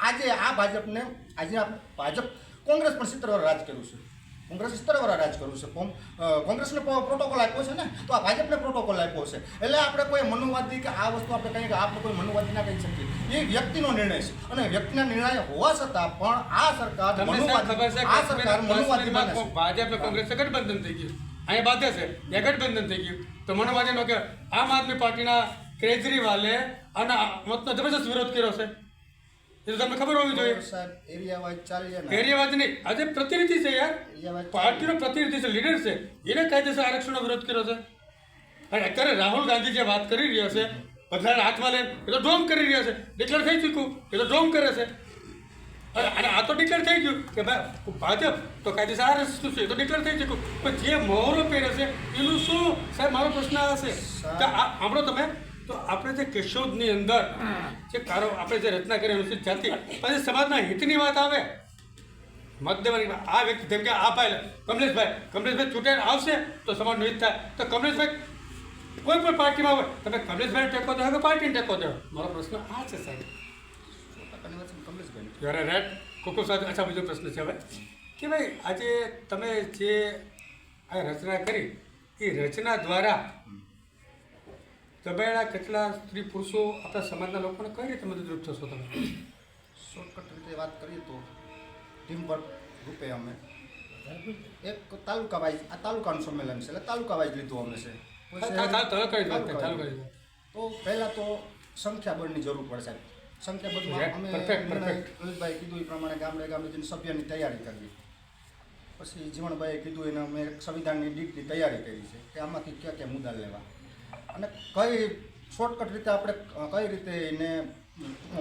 આજે આ ભાજપને ભાજપ કોંગ્રેસ પણ 70 વર્ષ રાજ કર્યું છે. કોંગ્રેસે 70 વર્ષ રાજ કર્યું છે. કોંગ્રેસને પ્રોટોકોલ આપ્યો છે ને, તો આ ભાજપને પ્રોટોકોલ આપ્યો છે. એટલે આપણે કોઈ મનુવાદી કે આ વસ્તુ આપણે કહીએ કે આપણે કોઈ મનુવાદી ના કહી શકીએ. એ વ્યક્તિનો નિર્ણય છે અને વ્યક્તિના નિર્ણય હોવા છતાં પણ આ સરકાર તમને સાહેબ ખબર છે આ સરકાર મનુવાદી માને છે. ભાજપ કોંગ્રેસ ગઠબંધન થઈ ગયું, અહીંયા બાધે છે એ ગઠબંધન થઈ ગયું. તો મનોવાદીનો કે આમ આદમી પાર્ટીના કેજરીવાલે અને મતનો જબરજસ્ત વિરોધ કર્યો છે, એ તો તમને ખબર હોવી જોઈએ. સાહેબ એરિયા વાઇઝ ચાલી જાય ને. એરિયાવાદ નહીં, આજે પ્રતિનિધિ છે યાર, એરિયા વાઇઝ પાર્ટીનો પ્રતિનિધિ છે, લીડર છે, એને કાયદેસર આરક્ષણનો વિરોધ કર્યો છે. અને અત્યારે રાહુલ ગાંધી જે વાત કરી રહ્યા છે, બધાને હાથમાં લઈને, એ તો ડોમ કરી રહ્યા છે. ડિક્લેર થઈ ચૂક્યું, એ તો ડોમ કરે છે. અને આ તો ડિક્લેર થઈ ગયું કે ભાઈ ભાજપ તો કાયદેસર આરએસએસ છે, એ તો ડિક્લેર થઈ ચૂક્યું. પણ જે મહોરો પહેરે છે એનું શું? સાહેબ મારો પ્રશ્ન આ છે કે સાંભળો તમે, તો આપણે જે કેશોદની અંદર જે આપણે જે રચના કરી અનુસૂચિત જાતિ, પછી સમાજના હિતની વાત આવે, મત દેવાની આ વ્યક્તિ, જેમ કે આ ભાઈ કમલેશભાઈ ચૂંટાઈને આવશે તો સમાજનું હિત થાય. તો કમલેશભાઈ કોઈ પણ પાર્ટીમાં હોય, તમે કમલેશભાઈને ટેકો દો કે પાર્ટીને ટેકો દો? મારો પ્રશ્ન આ છે સાહેબ. યાર રેટ કોકો સાથે. અચ્છા, બીજો પ્રશ્ન છે હવે કે ભાઈ આજે તમે જે આ રચના કરી, એ રચના દ્વારા દબાયેલા કેટલા સ્ત્રી પુરુષો આપણા સમાજના લોકોને કઈ રીતે મદદરૂપ થશો તમે? શોર્ટકટ રીતે વાત કરીએ તો ટીમ વર્ક રૂપે અમે એક તાલુકા વાઇઝ, આ તાલુકાનું સંમેલન છે એટલે તાલુકા વાઇઝ લીધું અમે છે. તો પહેલાં તો સંખ્યાબળની જરૂર પડશે. સંખ્યાબળમાં અમે લલિતભાઈ કીધું એ પ્રમાણે ગામડે ગામડે જઈને સભ્યની તૈયારી કરવી. પછી જીવણભાઈએ કીધું એને અમે સંવિધાનની ડીટની તૈયારી કરી છે કે આમાંથી ક્યાં ક્યાં મુદ્દા લેવા અને કઈ શોર્ટકટ રીતે આપણે કઈ રીતે એને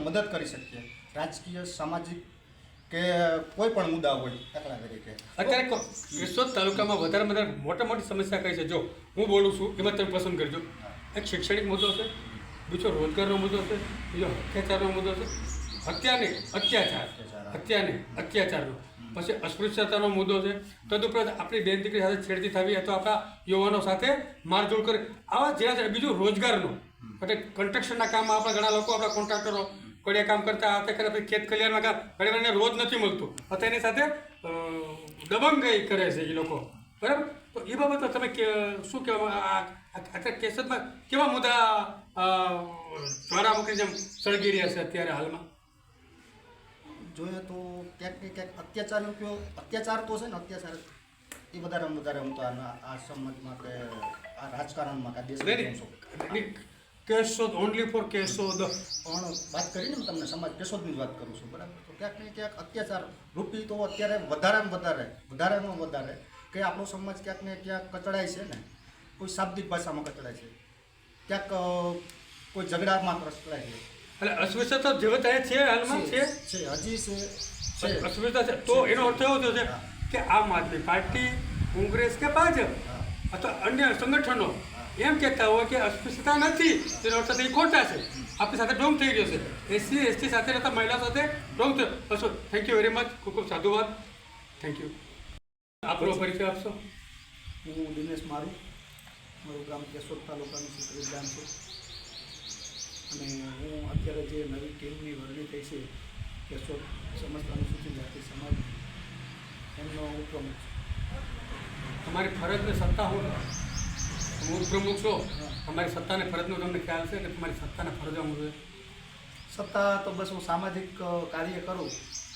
મદદ કરી શકીએ, રાજકીય, સામાજિક કે કોઈ પણ મુદ્દા હોય. દાખલા તરીકે અત્યારે કેશોદ તાલુકામાં વધારે મોટી સમસ્યા કઈ છે? જો હું બોલું છું એમાં તમે પસંદ કરજો. એક શૈક્ષણિક મુદ્દો છે, બીજો રોજગારનો મુદ્દો છે, બીજો અત્યાચારનો મુદ્દો છે, અત્યાચારનો, પછી અસ્પૃશ્યતાનો મુદ્દો છે. તદુપરાંત આપણી બેન દીકરી સાથે છેડતી થવી અથવા આપણા યુવાનો સાથે મારઝોડ કરી, આવા જેવા છે. બીજું રોજગારનો, એટલે કન્સ્ટ્રક્શનના કામમાં આપણા ઘણા લોકો, આપણા કોન્ટ્રાક્ટરો કડિયા કામ કરતા આ કરે, પછી ખેત કલ્યાણમાં કામ ઘણી વાર રોજ નથી મળતું, અથવા એની સાથે દબંગાઈ કરે છે એ લોકો, બરાબર? તો એ બાબતમાં તમે શું કહેવા? અત્યારે કેશોદમાં કેવા મુદ્દા જ્વાળામુખી જેમ સળગી રહ્યા છે અત્યારે હાલમાં? જોઈએ તો ક્યાંક ને ક્યાંક અત્યાચાર તો છે ને, અત્યાચાર એ વધારે હું તો આ સમાજમાં કે આ રાજકારણમાં કે દેશ કેશોદ ઓનલી ફોર કેશોદ પણ વાત કરીને તમને સમાજ કેશોદની જ વાત કરું છું, બરાબર? તો ક્યાંક ને ક્યાંક અત્યાચાર રૂપી તો અત્યારે વધારેમાં વધારે કે આપણો સમાજ ક્યાંક ને ક્યાંક કચડાય છે ને. કોઈ શાબ્દિક ભાષામાં કચડાય છે, ક્યાંક કોઈ ઝઘડામાં કચડાય છે. એટલે અસ્પૃશ્યતા જેવો થાય છે હાલમાં છે હજી છે અસ્પૃશ્યતા છે. તો એનો અર્થ એવો થયો છે કે આમ આદમી પાર્ટી, કોંગ્રેસ કે ભાજપ અથવા અન્ય સંગઠનો એમ કહેતા હોય કે અસ્પૃશ્યતા નથી, તેનો અર્થ એ ખોટા છે. આપણી સાથે ડોંગ થઈ રહ્યો છે, એસસી એસટી સાથે રહેતા મહિલા સાથે ડોંગ થયો. બસો થેન્ક યુ વેરી મચ, ખૂબ સાધુવાદ. Thank you. આપણો પરિચય આપશો? હું દિનેશ મારું ગામ કેશોદ તાલુકાનું સિકરી ગામ છે અને હું અત્યારે જે નવી ટીમની વરણી થઈ છે કેશોદ સમસ્ત અનુસૂચિત જાતિ સમાજ, એમનો ઉપપ્રમુખ છું. તમારી ફરજ ને સત્તા હું ઉપપ્રમુખ છો, તમારી સત્તાને ફરજનો તમને ખ્યાલ છે કે તમારી સત્તાને ફરજ હું છે? સત્તા તો બસ હું સામાજિક કાર્ય કરું.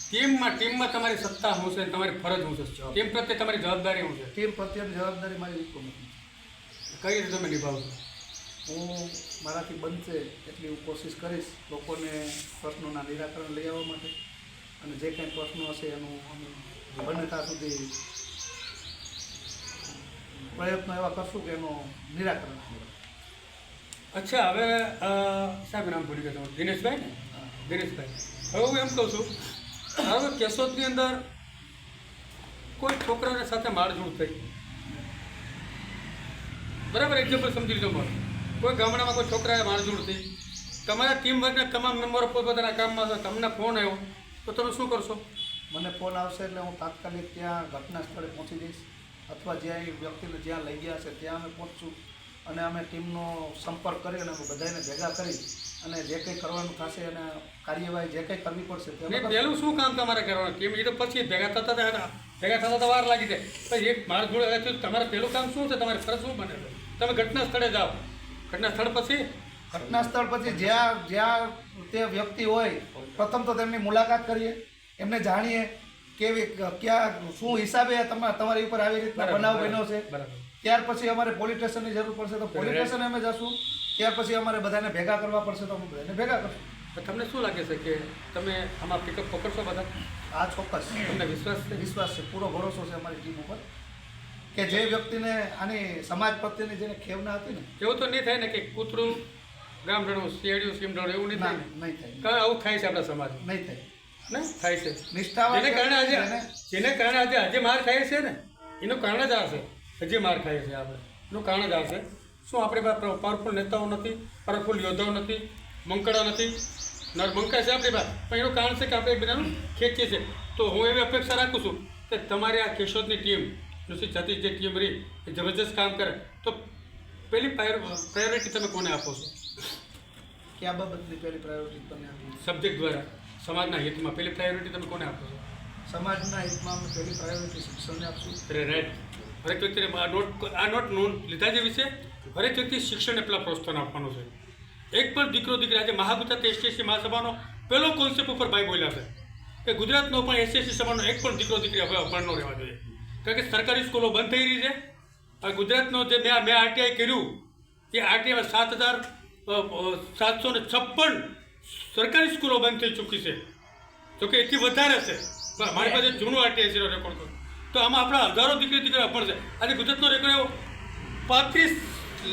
ટીમમાં તમારી સત્તા શું છે, તમારી ફરજ શું છે, ટીમ પ્રત્યે તમારી જવાબદારી શું છે? ટીમ પ્રત્યેની જવાબદારી મારી ઉપપ્રમુખની. કઈ રીતે તમે નિભાવશો? હું મારાથી બનશે એટલી હું કોશિશ કરીશ લોકોને પ્રશ્નોના નિરાકરણ લઈ આવવા માટે, અને જે કંઈ પ્રશ્નો હશે એનું અમે બને ત્યાં સુધી પ્રયત્નો એવા કરશું કે એનું નિરાકરણ થાય. અચ્છા, હવે સાહેબ નામ ભૂલી ગયા તમારું, દિનેશભાઈ ને? દિનેશભાઈ, હવે હું એમ કહું છું, હવે કેશોદની અંદર કોઈ છોકરાને સાથે મારઝૂડ થઈ, બરાબર? એક્ઝામ્પલ સમજી લીધો મારું. કોઈ ગામડામાં કોઈ છોકરાએ મારઝૂડ થઈ, તમારા ટીમ વર્કના તમામ મેમ્બરો પોતપોતાના કામમાં હતા, તમને ફોન આવ્યો તો તમે શું કરશો? મને ફોન આવશે એટલે હું તાત્કાલિક ત્યાં ઘટના સ્થળે પહોંચી જઈશ, અથવા જ્યાં એ વ્યક્તિને જ્યાં લઈ ગયા છે ત્યાં અમે પહોંચશું, અને અમે ટીમનો સંપર્ક કરી અને અમે બધાને ભેગા કરી અને જે કંઈ કરવાનું થશે અને કાર્યવાહી જે કંઈ કરવી પડશે તે અમે ને કરશું. પહેલું શું કામ તમારે કરવાનું? ટીમ એ તો પછી ભેગા થતા વાર લાગી જાય. પછી એક મારા જોડે રહે છે, તમારે પહેલું કામ શું છે? તમારી ફરજ શું બને છે? તમે ઘટના સ્થળે જાઓ. ઘટના સ્થળ પછી ઘટના સ્થળ પછી જ્યાં તે વ્યક્તિ હોય, પ્રથમ તો તેમની મુલાકાત કરીએ, એમને જાણીએ કેવી ક્યાં શું હિસાબે તમારી ઉપર આવી રીતના બનાવ બન્યો છે. બરાબર. ત્યાર પછી અમારે પોલીસ સ્ટેશનની જરૂર પડશે તો પોલીસ સ્ટેશને અમે જશું. ત્યાર પછી અમારે બધાને ભેગા કરવા પડશે તો અમે બધાને ભેગા કરશું. તો તમને શું લાગે છે કે તમે આમાં પિકઅપ પકડશો બધા? આ ચોક્કસ તમને વિશ્વાસ છે? વિશ્વાસ છે, પૂરો ભરોસો છે અમારી ટીમ ઉપર કે જે વ્યક્તિને આની સમાજ પ્રત્યેની જેને ખેવના હતી ને, એવું તો નહીં થાય ને કે કૂતરું ગામડણું, શિયાળિયું સીમડણું એવું નહીં ના, થાય ને? નહીં થાય, કારણ આવું થાય છે આપણા સમાજમાં. નહીં થાય. ને થાય છે. નિષ્ઠાવાન જેને કારણે આજે માર ખાય છે ને, એનું કારણ જ આ છે. હજી માર ખાય છે આપણે, એનું કારણ જ આ છે. શું આપણી પાસે પાવરફુલ નેતાઓ નથી, પાવરફુલ યોદ્ધાઓ નથી, મંકડા નથી? મંકા છે આપણી પાસે, પણ એનું કારણ છે કે આપણે એકબીજાનું ખેંચીએ છીએ. તો હું એવી અપેક્ષા રાખું છું કે તમારી આ કેશોદની ટીમ, નુસી જાતિ જે ટીમ રહી એ જબરજસ્ત કામ કરે. તો પહેલી પ્રાયોરિટી તમે કોને આપો છો? કે આ બાબતની પહેલી પ્રાયોરિટી તમે આપી. સબ્જેક્ટ દ્વારા સમાજના હિતમાં પહેલી પ્રાયોરિટી તમે કોને આપો છો? સમાજના હિતમાં અમે પહેલી પ્રાયોરિટી શિક્ષણને આપશું. રાઈટ. હરેક વ્યક્તિને આ નોટ નોંધ લીધા જેવી છે. હરેક વ્યક્તિ શિક્ષણને પહેલાં પ્રોત્સાહન આપવાનું છે. એક પણ દીકરો દીકરી આજે મહાગુજરાત એસટી મહાસભાનો પહેલો કોન્સેપ્ટ ઉપર ભાઈ બોલ્યા છે કે ગુજરાતનો પણ એસટી સભાનો એક પણ દીકરો દીકરી હવે અભણ ન રહેવા જોઈએ. કારણ કે સરકારી સ્કૂલો બંધ થઈ રહી છે. હવે ગુજરાતનો જે મેં આરટીઆઈ કર્યું એ આરટીઆઈમાં 7,756 સરકારી સ્કૂલો બંધ થઈ ચૂકી છે. જોકે એથી વધારે છે, પણ મારી પાસે જૂનું આરટીઆઈ છે રેકોર્ડ કરો તો આમાં આપણા હજારો દીકરી દીકરા અભણ છે. આજે ગુજરાતનો રેકોર્ડ એવો 35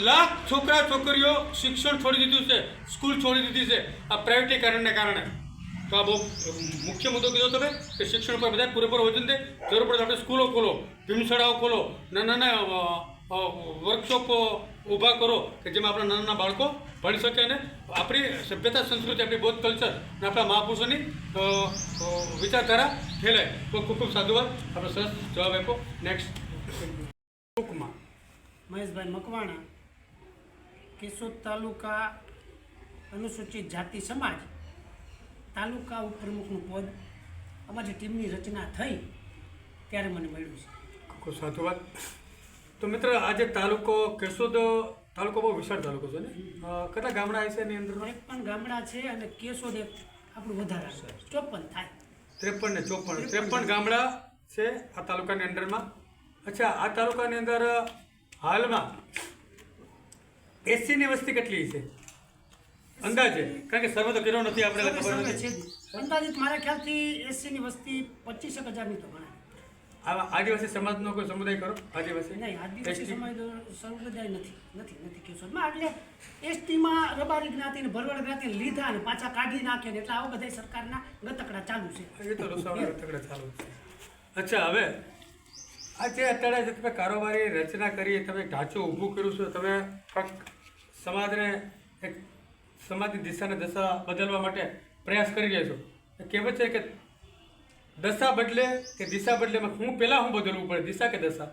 લાખ છોકરા છોકરીઓ શિક્ષણ છોડી દીધું છે, સ્કૂલ છોડી દીધી છે આ પ્રાઇવેટીકરણને કારણે. તો આ બહુ મુખ્ય મુદ્દો કીધો તમે કે શિક્ષણ પર બધા પૂરેપૂરો વજન દે. જરૂર પડે આપણે સ્કૂલો ખોલો, ભીમશાળાઓ ખોલો, નાના વર્કશોપ ઊભા કરો કે જેમાં આપણા નાના બાળકો ભણી શકે અને આપણી સભ્યતા, સંસ્કૃતિ, આપણી બૌદ્ધ કલ્ચર અને આપણા મહાપુરુષોની વિચારધારા ફેલાય. તો ખૂબ ખૂબ સાધુવાદ. આપણે સરસ જવાબ આપ્યો. નેક્સ્ટ ટૂંકમાં મહેશભાઈ મકવાણા, કેશોદ તાલુકા અનુસૂચિત જાતિ સમાજ તાલુકા ઉપપ્રમુખનું પદ અમારી ટીમની રચના થઈ ત્યારે મને મળ્યું છે. ખૂબ સાધુવાદ. તો મિત્ર આજે તાલુકો કેશોદ તાલુકો બહુ વિશાળ તાલુકો છે ને? કેટલા ગામડા છે એની અંદર? 53 ગામડા છે અને કેશોદ એક આપણું વધારે 54 થાય. 53 ને 53 ગામડા છે આ તાલુકાની અંદરમાં. અચ્છા, આ તાલુકાની અંદર હાલમાં એસસીની વસ્તી કેટલી છે અંદાજે? કારણ કે સર્વે તો કર્યો નથી આપણે, ખબર સર્વે નથી. છે અંદાજિત મારા ખ્યાલથી એસસીની વસ્તી 25,000ની તો ગણાય. આવા આદિવાસી સમાજનો કોઈ સમુદાય કરો? આદિવાસી નહીં, આદિવાસી ST? સમાજ સમુદાય નથી કેશોદમાં. એટલે એસટીમાં રબારી જ્ઞાતિને ભરવાડ જ્ઞાતિને લીધા અને પાછા કાઢી નાખ્યા ને એટલે આવા બધા સરકારના ગતકડા ચાલુ છે. એ તો રસાવાળા તગડા ચાલુ છે. અચ્છા, હવે આજે અત્યારે જે તમે કારોબારી રચના કરી, તમે ઢાંચું ઊભું કર્યું છે, તમે ફક્ત સમાજને એક સમાજની દિશાને દશા બદલવા માટે પ્રયાસ કરી રહ્યા છો. કહેવત છે કે દશા બદલે કે દિશા બદલે, હું પહેલાં હું બદલવું પડે, દિશા કે દશા?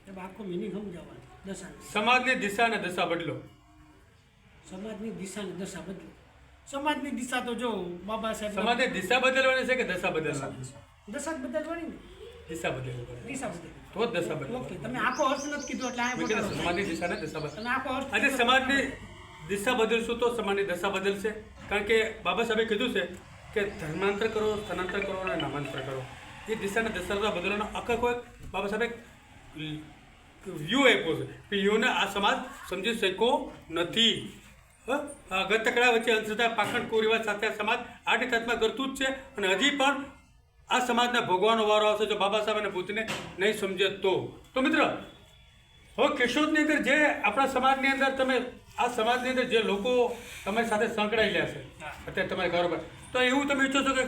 એટલે આખો મિનિંગ સમજાવવાનો દશાનો. સમાજની દિશા અને દશા બદલો. સમાજની દિશા ને દશા બદલો. સમાજની દિશા તો જો બાબા સાહેબ સમાજની દિશા બદલવાની છે કે દશા બદલવાની? દશા જ બદલવાની ને દિશા બદલવી પડે, દિશા બદલવી. તો જ દશા બદલવી. ઓકે, તમે આખો અર્થ નથી કીધો એટલે આ મેં કીધું ખોટાડો. સમાજની દિશાને દશા બદલ. તમે આખો અર્થ આજે કીધો. સમાજની દિશા બદલશું તો સમાજની દશા બદલશે. કારણ કે બાબા સાહેબે કીધું છે કે ધર્માંતર કરો, સ્થાનાંતર કરો અને નામાંતર કરો. એ દિશાને દશા બદલવાનો આખા કોઈ બાબા સાહેબે વ્યૂ આપ્યો છે કે યુને આ સમાજ સમજી શક્યો નથી. ગતકડા વચ્ચે અંધશ્રદ્ધા, પાખંડ, કુરિવાજ સાથે આ સમાજ આડી તાતમાં કરતું જ છે અને હજી પણ આ સમાજને ભોગવાનો વારો આવશે જો બાબા સાહેબ અને ભૂતને નહીં સમજે તો. તો મિત્ર, હવે કેશોદની અંદર જે આપણા સમાજની અંદર તમે આ સમાજની અંદર જે લોકો તમારી સાથે સંકળાયેલા છે અત્યારે તમારે કારોબાર, તો એવું તમે ઈચ્છો છો કે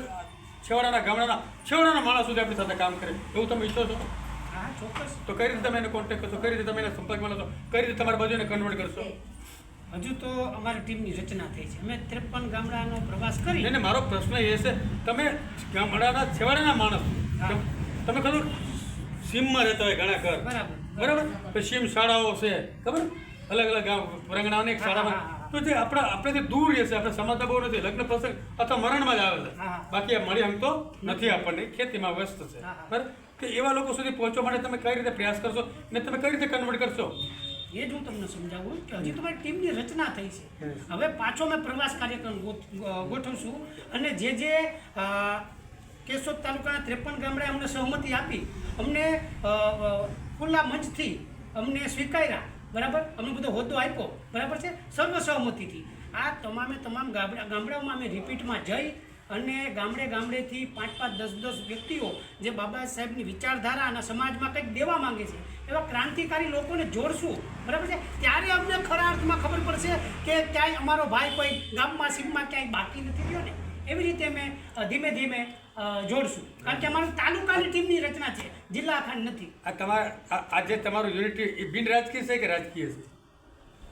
છેવાડાના ગામડાના છેવાડાના માણસ સુધી આપણી સાથે કામ કરે એવું તમે ઈચ્છો છો? હા, ચોક્કસ. તો કઈ રીતે તમે એને કોન્ટેક્ટ કરશો? કઈ રીતે તમે એને સંપર્કમાં લેશો? કઈ રીતે તમારી બાજુ એને કન્વર્ટ કરશો? હજુ તો અમારી ટીમની રચના થઈ છે. અમે 53 ગામડાનો પ્રવાસ કરી. એને મારો પ્રશ્ન એ છે, તમે ગામડાના છેવાડાના માણસ, હા. તમે ખબર સીમમાં રહેતા હોય ઘણા ઘર, બરાબર? તો સીમ શાળાઓ છે, ખબર? અલગ અલગ ગામ રંગણાઓની એક શાળામાં. તો જે આપણાથી દૂર રહેશે, આપણે સમાજમાં બહુ નથી, લગ્ન પ્રસંગ અથવા મરણમાં જ આવે છે. બાકી આ મળી હમતો નથી આપણને, ખેતીમાં વ્યસ્ત છે, બરાબર? કે એવા લોકો સુધી પહોંચવા માટે તમે કઈ રીતે પ્રયાસ કરશો ને તમે કઈ રીતે કન્વર્ટ કરશો? એ જ હું તમને સમજાવું કે હજી તમારી ટીમની રચના થઈ છે. હવે પાછો મેં પ્રવાસ કાર્યક્રમ ગોઠવશું અને જે કેશોદ તાલુકાના 53 ગામડાએ અમને સહમતિ આપી, અમને ખુલ્લા મંચથી અમને સ્વીકાર્યા, બરાબર? અમને બધો હોદ્દો આપ્યો, બરાબર છે, સર્વસહમતિથી. આ તમામ ગામડાઓમાં અમે રિપીટમાં જઈ અને ગામડેથી 5-5, 10-10 વ્યક્તિઓ જે બાબા સાહેબની વિચારધારા અને સમાજમાં કંઈક દેવા માંગે છે એવા ક્રાંતિકારી લોકોને જોડશું, બરાબર છે. ત્યારે અમને ખરા અર્થમાં ખબર પડશે કે ક્યાંય અમારો ભાઈ કોઈ ગામમાં સીમમાં ક્યાંય બાકી નથી રહ્યો ને. એવી રીતે અમે ધીમે ધીમે જોડશું, કારણ કે અમારી તાલુકાની ટીમની રચના છે, જિલ્લા ખાંડ નથી. આજે તમારું યુનિટી એ બિન રાજકીય છે કે રાજકીય છે?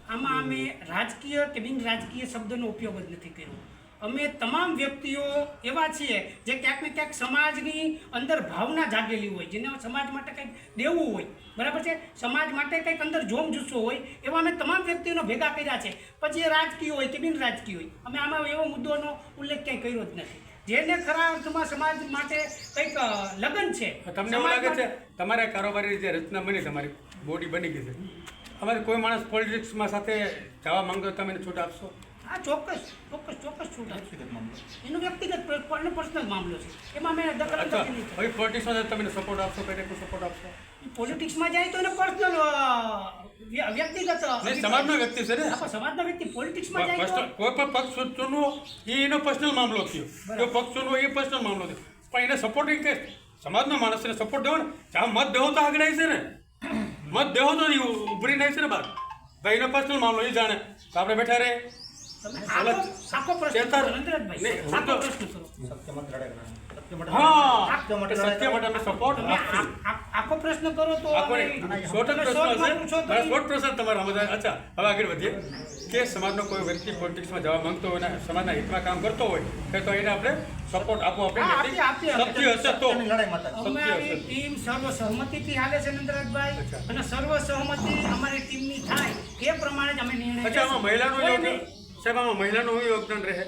આમાં અમે રાજકીય કે બિન રાજકીય શબ્દનો ઉપયોગ જ નથી કર્યો. અમે તમામ વ્યક્તિઓ એવા છીએ જે ક્યાંક ને ક્યાંક સમાજની અંદર ભાવના જાગેલી હોય, જેને સમાજ માટે કંઈક દેવું હોય, બરાબર છે, સમાજ માટે કંઈક અંદર જોમ જુસ્સો હોય, એવા અમે તમામ વ્યક્તિઓનો ભેગા કર્યા છે. પછી એ રાજકીય હોય કે બિન રાજકીય હોય, અમે આમાં એવો મુદ્દોનો ઉલ્લેખ ક્યાંય કર્યો જ નથી. જેને ખરા અર્થમાં સમાજ માટે કંઈક લગન છે. તમને એવું લાગે છે તમારા કારોબારી જે રચના બની, તમારી બોડી બની ગઈ છે, અમારે કોઈ માણસ પોલિટિક્સમાં સાથે જવા માંગતો તમે એને છૂટ આપશો? હા, ચોક્કસ છૂટ આપશું. એનો વ્યક્તિગત પર્સનલ મામલો છે, એમાં મેં દખલ નથી લીધી. હવે પોલિટિક્સમાં તમે સપોર્ટ આપશો, કઈ ટાઈપનો સપોર્ટ આપશો? પોલિટિક્સમાં જાય તો એને પર્સનલ વ્યક્તિગત સમાજનો વ્યક્તિ છે ને, સમાજનો વ્યક્તિ પોલિટિક્સમાં જાય તો કોઈ પણ પક્ષ ચૂનવો એ એનો પર્સનલ મામલો થયો, કોઈ પક્ષ ચૂનવો એ પર્સનલ મામલો થયો, પણ એને સપોર્ટિંગ કે સમાજનો માણસ એને સપોર્ટ દેવો ને. જ્યાં મત દેવો તો આગળ આવી છે ને, મત દેવો તો ઉભરી નાખી છે ને બહાર. ભાઈ એનો પર્સનલ મામલો એ જાણે તો આપણે બેઠા રહે. આખો પ્રશ્ન કરો, નરેન્દ્રભાઈ, આખો પ્રશ્ન કરો. સત્ય માટે અમે સપોર્ટ આપશું. આખો પ્રશ્ન કરો તો શોર્ટ પ્રશ્ન તમારા સમજાય. અચ્છા, હવે આગળ વધીએ કે સમાજનો કોઈ વ્યક્તિ પોલિટિક્સમાં જવા માંગતો હોય અને સમાજના હિતમાં કામ કરતો હોય તો એને આપણે સપોર્ટ આપવો આપણે સત્ય હશે તો. અમારી ટીમ સર્વસહમતિથી હાલે છે નંદરાજભાઈ, અને સર્વસહમતિ અમારી ટીમની થાય એ પ્રમાણે જ અમે નિર્ણય. અચ્છા, આમાં મહિલાનું યોગદાન સાહેબ, આમાં મહિલાનું યોગદાન રહે?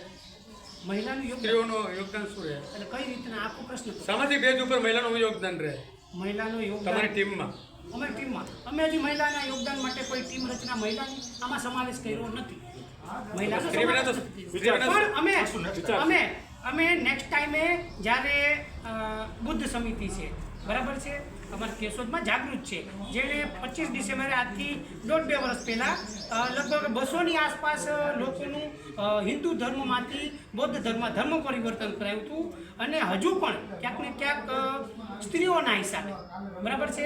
મહિલાનું યોગદાન, સ્ત્રીઓનું યોગદાન શું રહે? એટલે કઈ રીતના આખો પ્રશ્ન કરો. સામાજિક બેઝ ઉપર મહિલાનું યોગદાન રહે મહિલાનું યોગદાન તમારી ટીમમાં? અમારી ટીમમાં અમે હજી મહિલાના યોગદાન માટે કોઈ ટીમ રચના મહિલાની આમાં સમાવેશ કર્યો નથી. પણ અમે નેક્સ્ટ ટાઈમે જ્યારે બુદ્ધ સમિતિ છે, બરાબર છે, અમારા કેશોદમાં જાગૃત છે, જેણે 25 ડિસેમ્બરે આજથી 1.5-2 વર્ષ પહેલાં લગભગ 200ની આસપાસ લોકોનું હિન્દુ ધર્મમાંથી બૌદ્ધ ધર્મ પરિવર્તન કરાયું હતું. અને હજુ પણ ક્યાંક ને ક્યાંક સ્ત્રીઓના હિસાબે, બરાબર છે,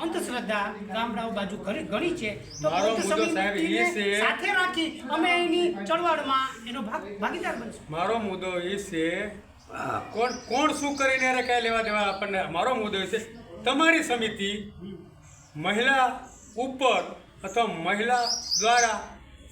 અંધશ્રદ્ધા ગામડાઓ બાજુ ઘણી છે. તો સાથે રાખી અમે એની ચળવળમાં એનો ભાગીદાર બનશું. મારો મુદ્દો એ છે કોણ શું કરીને યારે કઈ લેવા દેવા આપણને. મારો મુદ્દો એ છે તમારી સમિતિ મહિલા ઉપર અથવા મહિલા દ્વારા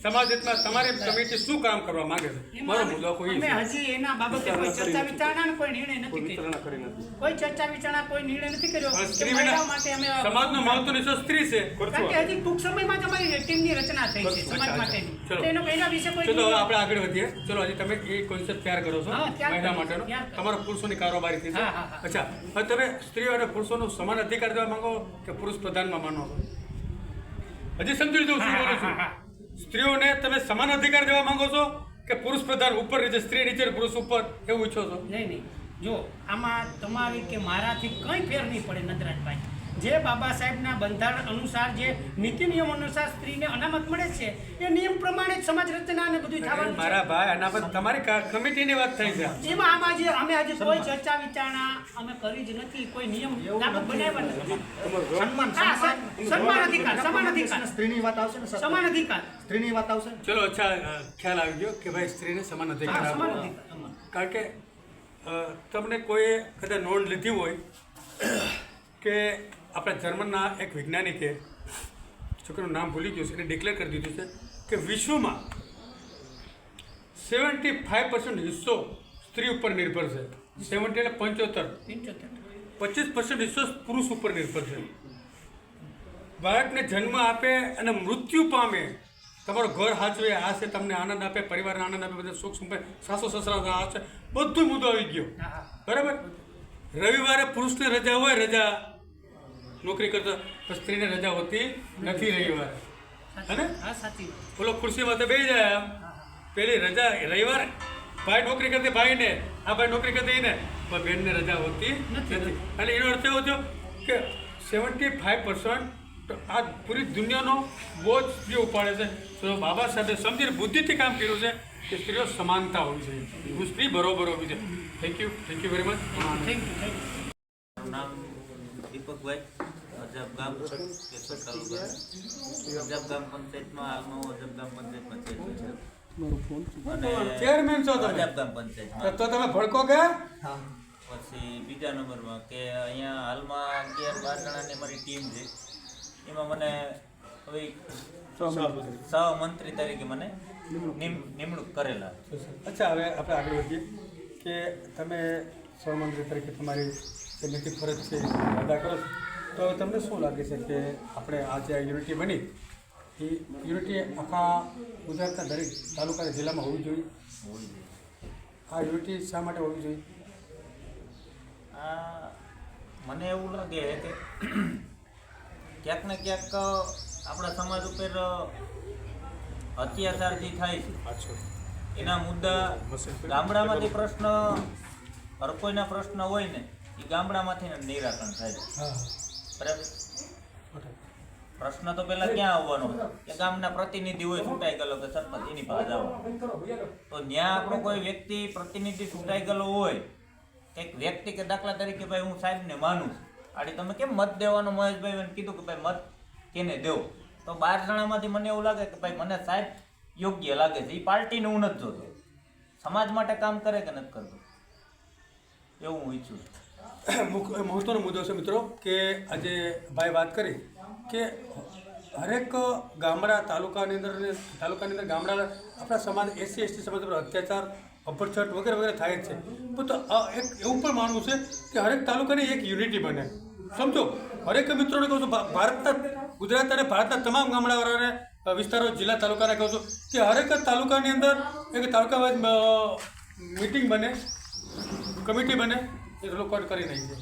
સમાજ હિતમાં તમારી સમિતિ શું કામ કરવા માંગે છે, મારો મુદ્દો કોઈ અમે હજી એના બાબતે કોઈ ચર્ચા વિચારણા કોઈ નિર્ણય નથી કર્યો. કોઈ ચર્ચા વિચારણા કોઈ નિર્ણય નથી કર્યો. મહિલાઓ માટે અમે સમાજનો મહત્વનો વિષય સ્ત્રી છે. કારણ કે હજી ટૂંક સમયમાં જ અમારી ટીમની રચના થઈ છે સમાજ માટેની. તો એના વિશે કોઈ ચલો આપણે આગળ વધીએ. ચલો હજી તમે એ કોન્સેપ્ટ તૈયાર કરો છો મહિલા માટેનો, તમારો પુરુષોની કારોબારી થઈ છે. અચ્છા, હવે તમે સ્ત્રીઓ અને પુરુષોનો સમાન અધિકાર દેવા માંગો કે પુરુષ પ્રધાનમાં માનો છો? હજી સમજી દઉં શું બોલું છું. સ્ત્રીઓને તમે સમાન અધિકાર દેવા માંગો છો કે પુરુષ પ્રધાન ઉપર નીચે, સ્ત્રી નીચે, પુરુષ ઉપર, એવું ઈચ્છો છો? નહીં. જો આમાં તમારી કે મારાથી કંઈ ફેર નહીં પડે નંદરાજભાઈ. જે બાબા સાહેબના બંધારણ અનુસાર જે નીતિ નિયમ અનુસાર સ્ત્રીને અનામત મળે છે એ નિયમ પ્રમાણે જ સમાજ રચના અને બધું થવાનું છે. મારા ભાઈ, અનામત તમારી કમિટીની વાત થઈ છે. એમાં આમાં જે અમે આજે કોઈ ચર્ચા વિચારણા અમે કરી જ નથી, કોઈ નિયમ બનાવ્યા નથી. સમાન અધિકાર સ્ત્રીની વાત આવશે ને? સમાન અધિકાર સ્ત્રીની વાત આવશે. ચલો, અચ્છા, ખ્યાલ આવી ગયો કે ભાઈ સ્ત્રીને સમાન અધિકાર આપો. કારણ કે તમને કોઈએ કદાચ નોંધ લીધી હોય કે આપણા જર્મનના એક વૈજ્ઞાનિકે, છોકરીનું નામ ભૂલી ગયું છે, એને ડિક્લેર કરી દીધું છે કે વિશ્વમાં 75% હિસ્સો સ્ત્રી ઉપર નિર્ભર છે. 70 એટલે 75. 25% હિસ્સો પુરુષ ઉપર નિર્ભર છે. બાળકને જન્મ આપે અને મૃત્યુ પામે, તમારું ઘર હાચવે, આ છે તમને આનંદ આપે, પરિવારને આનંદ આપે, બધા સુખ સંપે, સાસુ સસરા આ છે, બધું મુદ્દો આવી ગયો. બરાબર. રવિવારે પુરુષને રજા હોય, રજા નોકરી કરતા, પણ સ્ત્રીને રજા હોતી નથી રવિવારે. હે ને? હા, સાચી વાત. બોલો ખુરશીમાં તો બેસી જાય આમ. પેલી રજા રવિવારે ભાઈ નોકરી કરતી ભાઈને, આ ભાઈ નોકરી કરતી એને, પણ બેનને રજા હોતી નથી. અને એનો અર્થ એવો થયો કે 75% તો આ પૂરી દુનિયાનો બોજ સ્ત્રીઓ ઉપાડે છે. તો બાબા સાહેબે સમજીને બુદ્ધિથી કામ કર્યું છે કે સ્ત્રીઓ સમાનતા હોવી જોઈએ, સ્ત્રી બરોબર હોવી જોઈએ. Thank you very much. Thank you. મારું નામ દીપકભાઈ, અજબ ગામ કેશોદ તાલુકા. અજબ ગામ પંચાયતમાં હાલમાં હું અજબ ગામ પંચાયતમાં ચેરમેન છું. અને ચેરમેન છો તમે? અજબ ગામ પંચાયતમાં. તો તમે ભડકો કે પછી બીજા નંબરમાં કે અહીંયા હાલમાં 11-12 જણાની મારી ટીમ છે. એમાં મને હવે સહમંત્રી તરીકે મને નિમણૂક કરેલા. અચ્છા, હવે આપણે આગળ વધીએ કે તમે સહમંત્રી તરીકે તમારી જે નૈતિક ફરજ છે અદા કરો છો, તો તમને શું લાગે છે કે આપણે આ જે યુનિટી બની એ યુનિટી આખા ગુજરાતના દરેક તાલુકા જિલ્લામાં હોવી જોઈએ? આ યુનિટી શા માટે હોવી જોઈએ? આ મને એવું લાગે કે ક્યાંક ને ક્યાંક આપણા સમાજ ઉપર અત્યાચાર જે થાય છે એના મુદ્દા ગામડામાંથી પ્રશ્ન, હર કોઈના પ્રશ્ન હોય ને એ ગામડામાંથી નિરાકરણ થાય. બરાબર. પ્રશ્ન તો પહેલા ક્યાં આવવાનો કે ગામના પ્રતિનિધિ હોય, ચૂંટાઈ ગયેલો કે સરપંચ, એની પાસે આવવાનો. તો ત્યાં આપણો કોઈ વ્યક્તિ પ્રતિનિધિ ચૂંટાઈ ગયેલો હોય, એક વ્યક્તિ કે દાખલા તરીકે ભાઈ હું સાહેબને માનું છું, આડી તમે કેમ મત દેવાનો મહેશભાઈ કીધું કે ભાઈ મત કેને દેવો, તો 12 જણામાંથી મને એવું લાગે કે ભાઈ મને સાહેબ યોગ્ય લાગે છે. એ પાર્ટીને હું નથી જોતો, સમાજ માટે કામ કરે કે નથી કરતો, એવું હું ઈચ્છું છું. મહત્વનો મુદ્દો છે મિત્રો કે આજે ભાઈ વાત કરી કે હરેક ગામડા તાલુકાની અંદર ગામડા આપણા સમાજ SC ST સમાજ પર અત્યાચાર, અપરછટ વગેરે વગેરે થાય જ છે. તો એક એવું પણ માનવું છે કે હરેક તાલુકાની એક યુનિટી બને. સમજો, હરેક મિત્રોને કહું છું, ગુજરાત અને ભારતના તમામ ગામડાવાળાને, વિસ્તારો, જિલ્લા, તાલુકાને કહું છું કે હરેક તાલુકાની અંદર એક તાલુકા વાઇઝ મીટિંગ બને, કમિટી બને, એ લોકો કરી રહી છે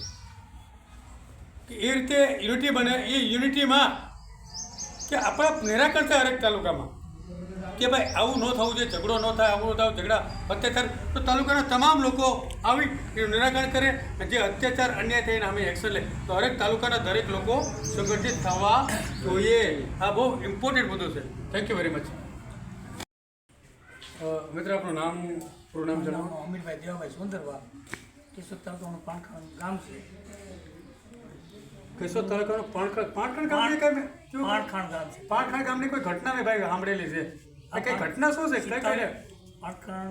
કે એ રીતે યુનિટી બને. એ યુનિટીમાં કે આપણા નિરાકરણ થાય હરેક તાલુકામાં કે ભાઈ આવું ન થવું જોઈએ, ઝઘડો ન થાય, આવું ન થવું, ઝઘડા અત્યાચાર, તો તાલુકાના તમામ લોકો આવી એનું નિરાકરણ કરે. જે અત્યાચાર અન્યાય થઈને અમે એક્શન લે, તો હરેક તાલુકાના દરેક લોકો સંગઠિત થવા જોઈએ. આ બહુ ઇમ્પોર્ટન્ટ મુદ્દો છે. Thank you very much. મિત્ર, આપણું નામ, પૂરું નામ જણાવો. અમીરભાઈ દેવાભાઈ સુંદરવા, કેશોદ તાલુકાનું પાણખણ ગામ છે. કેશોદ તાલુકાનું પાણખણ ગામ છે. પાણખણ ગામ છે. પાણખણ ગામની કોઈ ઘટના મેં ભાઈ સાંભળેલી છે. આ કઈ ઘટના શું છે? પાણખણ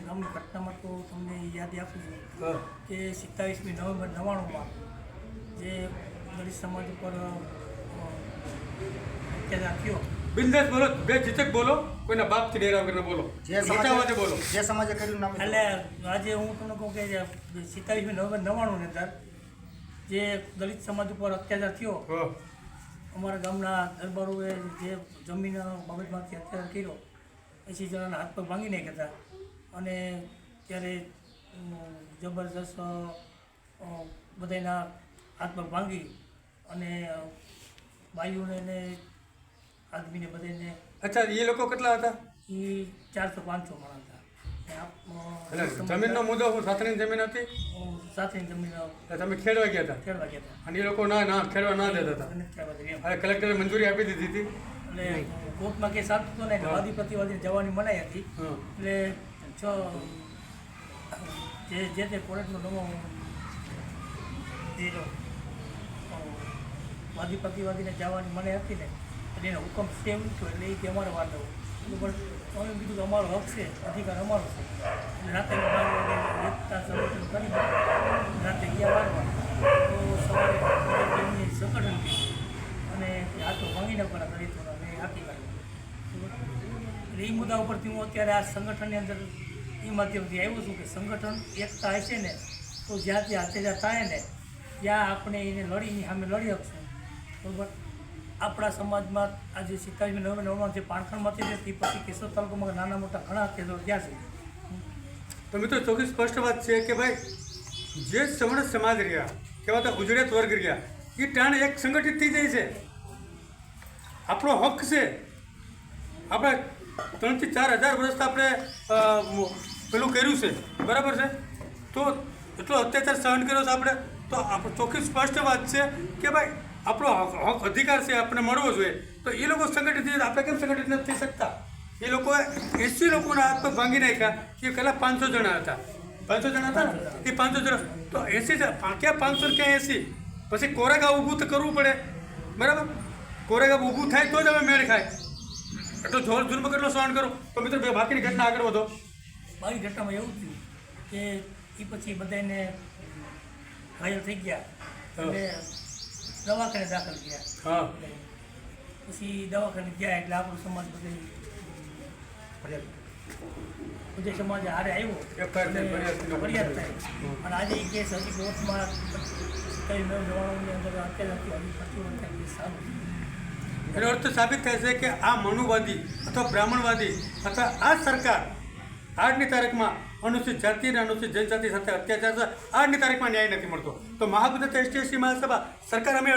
ગામની ઘટનામાં તો તમને યાદ આપું છું કે 27મી નવેમ્બર 99માં જે દલિત સમાજ ઉપર અત્યાચાર થયો. બિંદાસ બોલો, બે ચિચક બોલો, કોઈના બાપથી ડેરા વગર બોલો, મોટા અવાજે બોલો. જે સમાજે કર્યું નામ એટલે આજે હું તમને કહું કે 27મી નવેમ્બર 99ની અંદર જે દલિત સમાજ ઉપર અત્યાચાર થયો, અમારા ગામના દરબારોએ જે જમીન બાબતમાંથી અત્યાચાર કર્યો, 80 જણાના હાથ પગ ભાંગી નાખ્યા હતા. અને ત્યારે જબરજસ્ત બધાના હાથ પગ ભાંગી અને બાઈઓને ને આદમીને બધાને. અચ્છા, એ લોકો કેટલા હતા? એ 400-500 માણસ હતા. જમીનનો મુદ્દો સાથની જમીન હતી, સાથેની જમીન તમે ખેડવા ગયા હતા, ખેડવા ગયા હતા અને એ લોકો ના ખેડવા ના દેતા હતા. હવે કલેક્ટરે મંજૂરી આપી દીધી હતી. એટલે કોર્ટમાં કેસ આપતો ને વાદી પ્રતિવાદીને જવાની મનાઈ હતી. એટલે જે તે કોર્ટનો નવો વાદી પ્રતિવાદીને જવાની મનાઈ હતી ને, એટલે એનો હુકમ સ્ટે મૂક્યો. એટલે એ કે અમારે વાર લેવું પણ અમે કીધું કે અમારો હક છે, અધિકાર અમારો છે. એટલે રાતે 12 વાગે એકતા સંગઠન કરી રાતે ગયા વારવા, તો સવારે એમની સંગઠન કર્યું અને હાથો ભાંગી નાખવાના દલિતોના મેં આપી કાઢ્યું. એટલે એ મુદ્દા ઉપરથી હું અત્યારે આ સંગઠનની અંદર એ માધ્યમથી આવ્યો છું કે સંગઠન એકતા હશે ને તો જ્યાં ત્યાં અત્યાચાર થાય ને ત્યાં આપણે એને લડીની સામે લડી શકશું બરાબર. આપણા સમાજમાં આજે 27 જે પાણખણમાંથી છે તે પછી કેશોદ તાલુકામાં નાના મોટા ઘણા અત્યાચારો થયા છે. તો મિત્રો ચોખ્ખી સ્પષ્ટ વાત છે કે ભાઈ જે સવર્ણ સમાજ રહ્યા કહેવાતા ઉજળિત વર્ગ રહ્યા એ ટાણે એક સંગઠિત થઈ જાય છે. આપણો હક છે. આપણે 3 થી 4 હજાર વર્ષ આપણે પેલું કર્યું છે બરાબર છે. તો એટલો અત્યાચાર સહન કર્યો છે આપણે. તો આપણે ચોખ્ખી સ્પષ્ટ વાત છે કે ભાઈ આપણો હક અધિકાર છે આપણે મળવો જોઈએ. તો એ લોકો સંગઠિત થઈ આપણે કેમ સંગઠિત નથી થઈ શકતા? એ લોકોએ 80 લોકોના હાથ પગ ભાંગી નાખ્યા. એ પહેલાં 500 જણા હતા. 500 જણા હતા ને એ 500 જણા તો 80 ક્યાં 500 ક્યાં 80? પછી કોરેગાંવ ઊભું તો કરવું પડે બરાબર. કોરેગાંવ ઊભું થાય તો જ હવે મેળ ખાય. એટલો જોર જુલ્મ કેટલો સહન કરો. તો મિત્રો બે બાકીની ઘટના આગળ વધો. મારી ઘટનામાં એવું થયું કે એ પછી બધાને ઘાયલ થઈ ગયા એટલે દવાખાને દાખલ ગયા. હા પછી દવાખાને ગયા એટલે આપણો સમાજ બધે સમાજ હારે આવ્યો અને ફરિયાદ થાય. અને આજે એ કેસ હજી કોર્ટમાં કઈ જવાનોની અંદર અત્યારથી હજી 25 વર્ષ કેસ ચાલુ છે. એનો અર્થ સાબિત થાય છે કે આ મનુવાદી અથવા બ્રાહ્મણવાદી અથવા આ સરકાર આજની તારીખમાં અનુસૂચિત જાતિ અને અનુસૂચિત જનજાતિ સાથે અત્યાચાર છે. આજની તારીખમાં ન્યાય નથી મળતો. તો મહાગુજરાત એસટી મહાસભા સરકાર અમે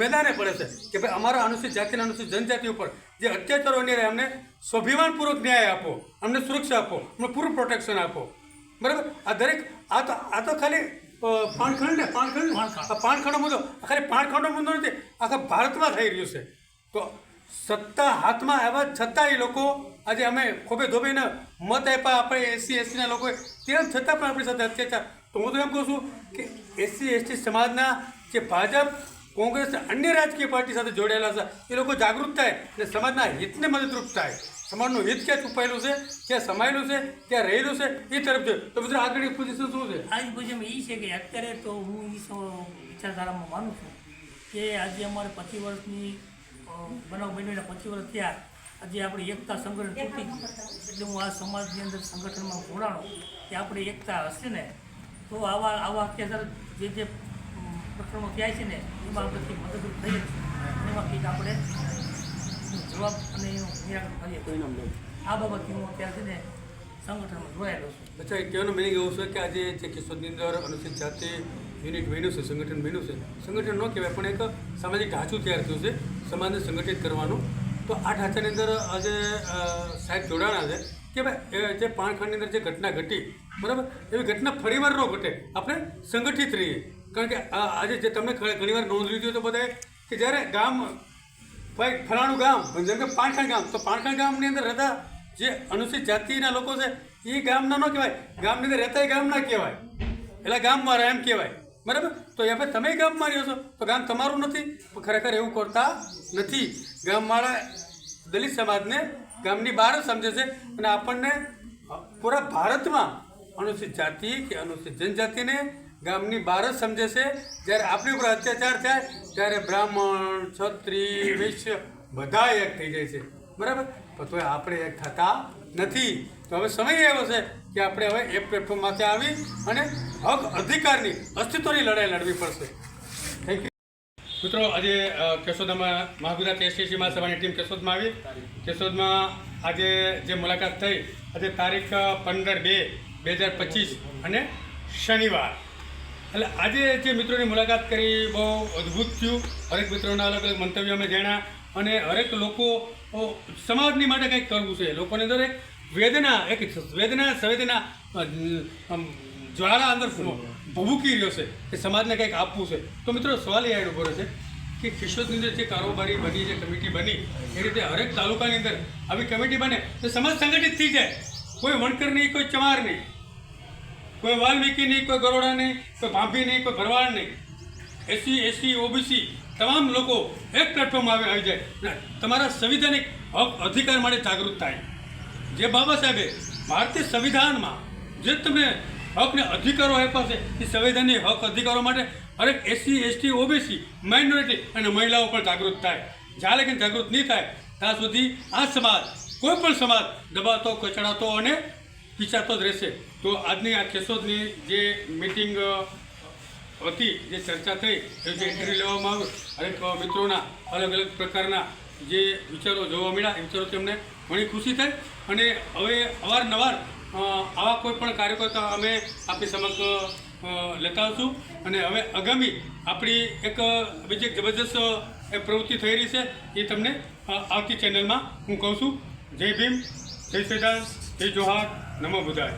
મેદાને પડે છે કે ભાઈ અમારા અનુસૂચિત જાતિ અને અનુસૂચિત જનજાતિ ઉપર જે અત્યાચારો અન્યાય અમને સ્વાભિમાનપૂર્વક ન્યાય આપો, અમને સુરક્ષા આપો, અમને પૂરું પ્રોટેક્શન આપો બરાબર. આ દરેક આ તો ખાલી પાણખંડનો મુદ્દો ખાલી પાણખંડનો મુદ્દો નથી, આખા ભારતમાં થઈ રહ્યું છે. તો સત્તા હાથમાં આવ્યા છતાં એ લોકો આજે અમે ખોબે ધોબીને મત આપ્યા આપણે SC/ST લોકોએ તેમ છતાં પણ આપણી સાથે અત્યાચાર. તો હું તો એમ કહું છું કે SC/ST સમાજના જે ભાજપ કોંગ્રેસ અન્ય રાજકીય પાર્ટી સાથે જોડાયેલા છે એ લોકો જાગૃત થાય અને સમાજના હિતને મદદરૂપ થાય. સમાજનું હિત ક્યાં છુપાયેલું છે, ક્યાં સમાયેલું છે, ક્યાં રહેલું છે એ તરફ જોઈએ. તો મિત્રો આગળની પોઝિશન શું છે? આ પોઝિશન એ છે કે અત્યારે તો હું એ વિચારધારામાં માનું છું કે આજે અમારે 25 વર્ષની બનાવ બન્યો 25 વર્ષ થયા. આજે આપણી એકતા સંગઠન તૂટી ગયું એટલે હું આ સમાજની અંદર સંગઠનમાં જોડાણો કે આપણી એકતા હશે ને તો આવા અત્યાચાર જે પ્રકરણો થયા છે ને એમાં આપણે મદદરૂપ થઈએ છીએ. એમાં કંઈક આપણે જવાબ અને એનું નિરાકરણ કરીએ. આ બાબતથી હું અત્યારે છે ને સંગઠનમાં જોડાયેલો છું. અચ્છા, કહેવાનો મિનિંગ એવું છે કે આજે જે કેશોદની અંદર અનુસૂચિત જાતિ યુનિટ બન્યું છે, સંગઠન બન્યું છે, સંગઠન ન કહેવાય પણ એક સામાજિક ઢાંચું તૈયાર થયું છે સમાજને સંગઠિત કરવાનું. તો આ ઢાંચાની અંદર આજે સાહેબ જોડાણા છે કે ભાઈ જે પાણખંડની અંદર જે ઘટના ઘટી બરાબર એવી ઘટના ફરીવાર ન ઘટે, આપણે સંગઠિત રહીએ. કારણ કે આજે જે તમે ઘણીવાર નોંધ લીધી તો બધાએ કે જ્યારે ગામ ભાઈ ફલાણું ગામ જેમ કે પાણખંડ ગામ, તો પાણખંડ ગામની અંદર રહેતા જે અનુસૂચિત જાતિના લોકો છે એ ગામના ન કહેવાય, ગામની અંદર રહેતા ગામના કહેવાય, એટલે ગામમાં રહે એમ કહેવાય બરાબર. તો એ તમે ગામમાં રહ્યો છો તો ગામ તમારું નથી, ખરેખર એવું કરતા નથી. ગામવાળા દલિત સમાજને ગામની બહાર જ સમજે છે અને આપણને પૂરા ભારતમાં અનુસૂચિત જાતિ કે અનુસૂચિત જનજાતિને ગામની બહાર જ સમજે છે. જ્યારે આપણી ઉપર અત્યાચાર થાય ત્યારે બ્રાહ્મણ, ક્ષત્રિય, વૈશ્ય બધા એક થઈ જાય છે બરાબર. તો આપણે એક થતા નથી. તો હવે સમય એવો છે કે આપણે હવે એ પ્લેટફોર્મમાંથી આવી અને હક અધિકારની અસ્તિત્વની લડાઈ લડવી પડશે. થેન્ક યુ મિત્રો. આજે કેશોદમાં મહાગુજરાત ST મહાસભાની ટીમ કેશોદમાં આવી. કેશોદમાં આજે જે મુલાકાત થઈ આજે તારીખ 15/2/2025 અને શનિવાર. એટલે આજે જે મિત્રોની મુલાકાત કરી બહુ અદ્ભુત થયું. હરેક મિત્રોના અલગ અલગ મંતવ્યો અમે જાણ્યા અને હરેક લોકો સમાજની માટે કંઈક કરવું છે. લોકોની અંદર એક સંવેદના જ્વાળા અંદર ભભૂકી રહ્યો છે કે સમાજને કંઈક આપવું છે. તો મિત્રો સવાલ એ ઉભો રહે છે કે કેશોદની અંદર જે કારોબારી બની, જે કમિટી બની એ રીતે હરેક તાલુકાની અંદર આવી કમિટી બને તો સમાજ સંગઠિત થઈ જાય. કોઈ વણકર નહીં, કોઈ ચમાર નહીં, કોઈ વાલ્મીકી નહીં, કોઈ ગરોડા નહીં, કોઈ ભાભી નહીં, કોઈ ભરવાડ નહીં, SC/ST OBC તમામ લોકો એક પ્લેટફોર્મમાં આવી જાય, તમારા સંવિધાનિક હક અધિકાર માટે જાગૃત થાય. જે બાબા સાહેબે ભારતીય સંવિધાનમાં જે તમને હકને અધિકારો આપ્યા છે એ સંવિધાનિક હક અધિકારો માટે હરેક SC/ST OBC માઇનોરિટી અને મહિલાઓ પણ જાગૃત થાય. જ્યાં લગી જાગૃત નહીં થાય ત્યાં સુધી આ સમાજ કોઈ પણ સમાજ દબાતો કચડાતો અને પીછાતો જ રહેશે. તો આજની આ કેશોદની જે મિટિંગ હતી, જે ચર્ચા થઈ, જે ઇન્ટરવ્યૂ લેવામાં આવ્યું, હરેક મિત્રોના અલગ અલગ પ્રકારના જે વિચારો જોવા મળ્યા, એ વિચારો તેમને ઘણી ખુશી થઈ. અને હવે અવારનવાર આવા કોઈ પણ કાર્યકર્તા અમે આપણી સમક્ષ લેતા આવશું. અને હવે આગામી આપણી એક બીજી એક જબરજસ્ત પ્રવૃત્તિ થઈ રહી છે, એ તમને આવતી ચેનલમાં હું કહું છું. જય ભીમ, જય શ્રીરામ, જય જોહાર, નમો બુદ્ધાય.